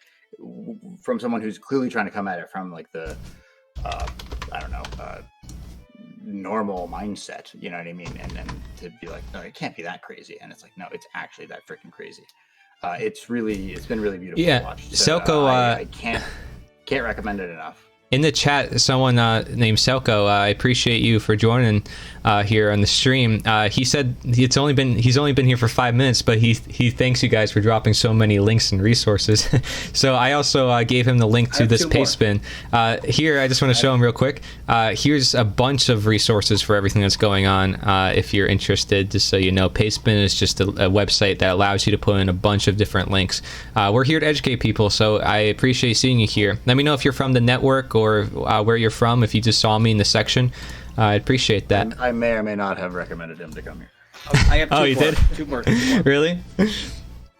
from someone who's clearly trying to come at it from like the normal mindset, you know what I mean, and to be like, no, it can't be that crazy, and it's like, no, it's actually that freaking crazy. It's been really beautiful to watch. So, Selko, I can't recommend it enough. In the chat, someone named Selko, I appreciate you for joining here on the stream. He said he's only been here for 5 minutes, but he thanks you guys for dropping so many links and resources. So I also gave him the link to this Pastebin. Here, I just want to show him real quick. Here's a bunch of resources for everything that's going on. If you're interested, just so you know, Pastebin is just a website that allows you to put in a bunch of different links. We're here to educate people, so I appreciate seeing you here. Let me know if you're from the network or where you're from, if you just saw me in the section. I appreciate that. I may or may not have recommended him to come here. I have two you more. did? Two more. Really?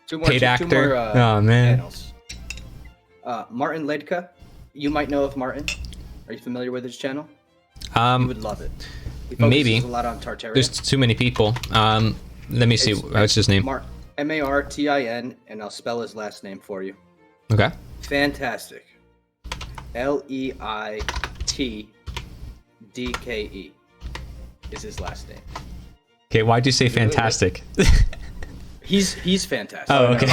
Two more. Paid actor? Two more, oh, man. Channels. Martin Ledka. You might know of Martin. Are you familiar with his channel? You would love it. He maybe. a lot on Tartaria. There's too many people. Let me see. What's his name? Martin, and I'll spell his last name for you. Okay. Fantastic. Leitdke is his last name. Okay, why'd you say fantastic? He's fantastic. Oh, okay.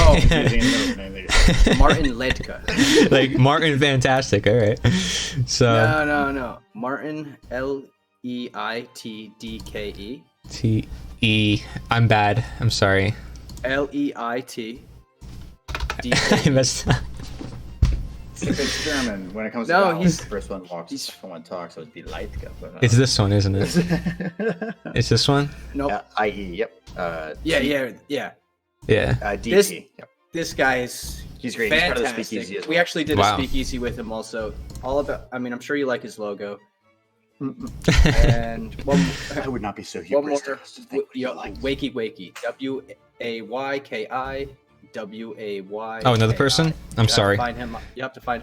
Martin Ledka. Like Martin Fantastic. All right. So No. Martin Leitdke. T-E. I'm bad. I'm sorry. Leitdke. I messed up. If it's German, when it comes to he's the first one someone talks, it would be Leitke. But, it's this one, isn't it? It's this one? No. Nope. IE, yep. Yeah. DT, yep. This guy's He's great. fantastic. He's part of the speakeasy as well. We actually did a speakeasy with him also. I'm sure you like his logo. And I would not be so hubris. Wakey. WAYKI. WAY. Oh, another person? I'm sorry. You have to find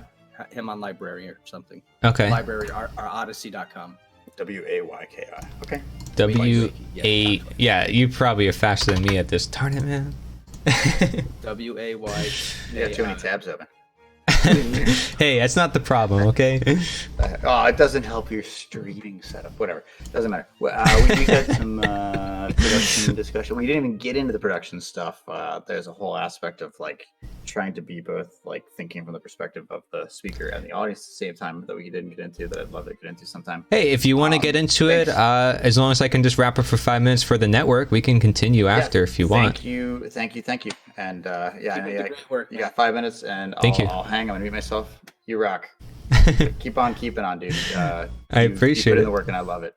him on library or something. Okay. Library or odyssey.com. W-A-Y-K-I. Okay. W-A... Yeah, you probably are faster than me at this. Darn it, man. W-A-Y. Yeah, too many tabs open. Hey, that's not the problem, okay? Oh, it doesn't help your streaming setup. Whatever. Doesn't matter. Well, we got some production discussion. We didn't even get into the production stuff. There's a whole aspect of like trying to be both like thinking from the perspective of the speaker and the audience at the same time that we didn't get into that I'd love to get into sometime. Hey, if you want to get into it, as long as I can just wrap up for 5 minutes for the network, we can continue after if you want. Thank you. And Great work, you man. got 5 minutes, and I'll hang. I'm gonna mute myself. You rock. Keep on keeping on, dude. I appreciate you put in it. the work, and I love it.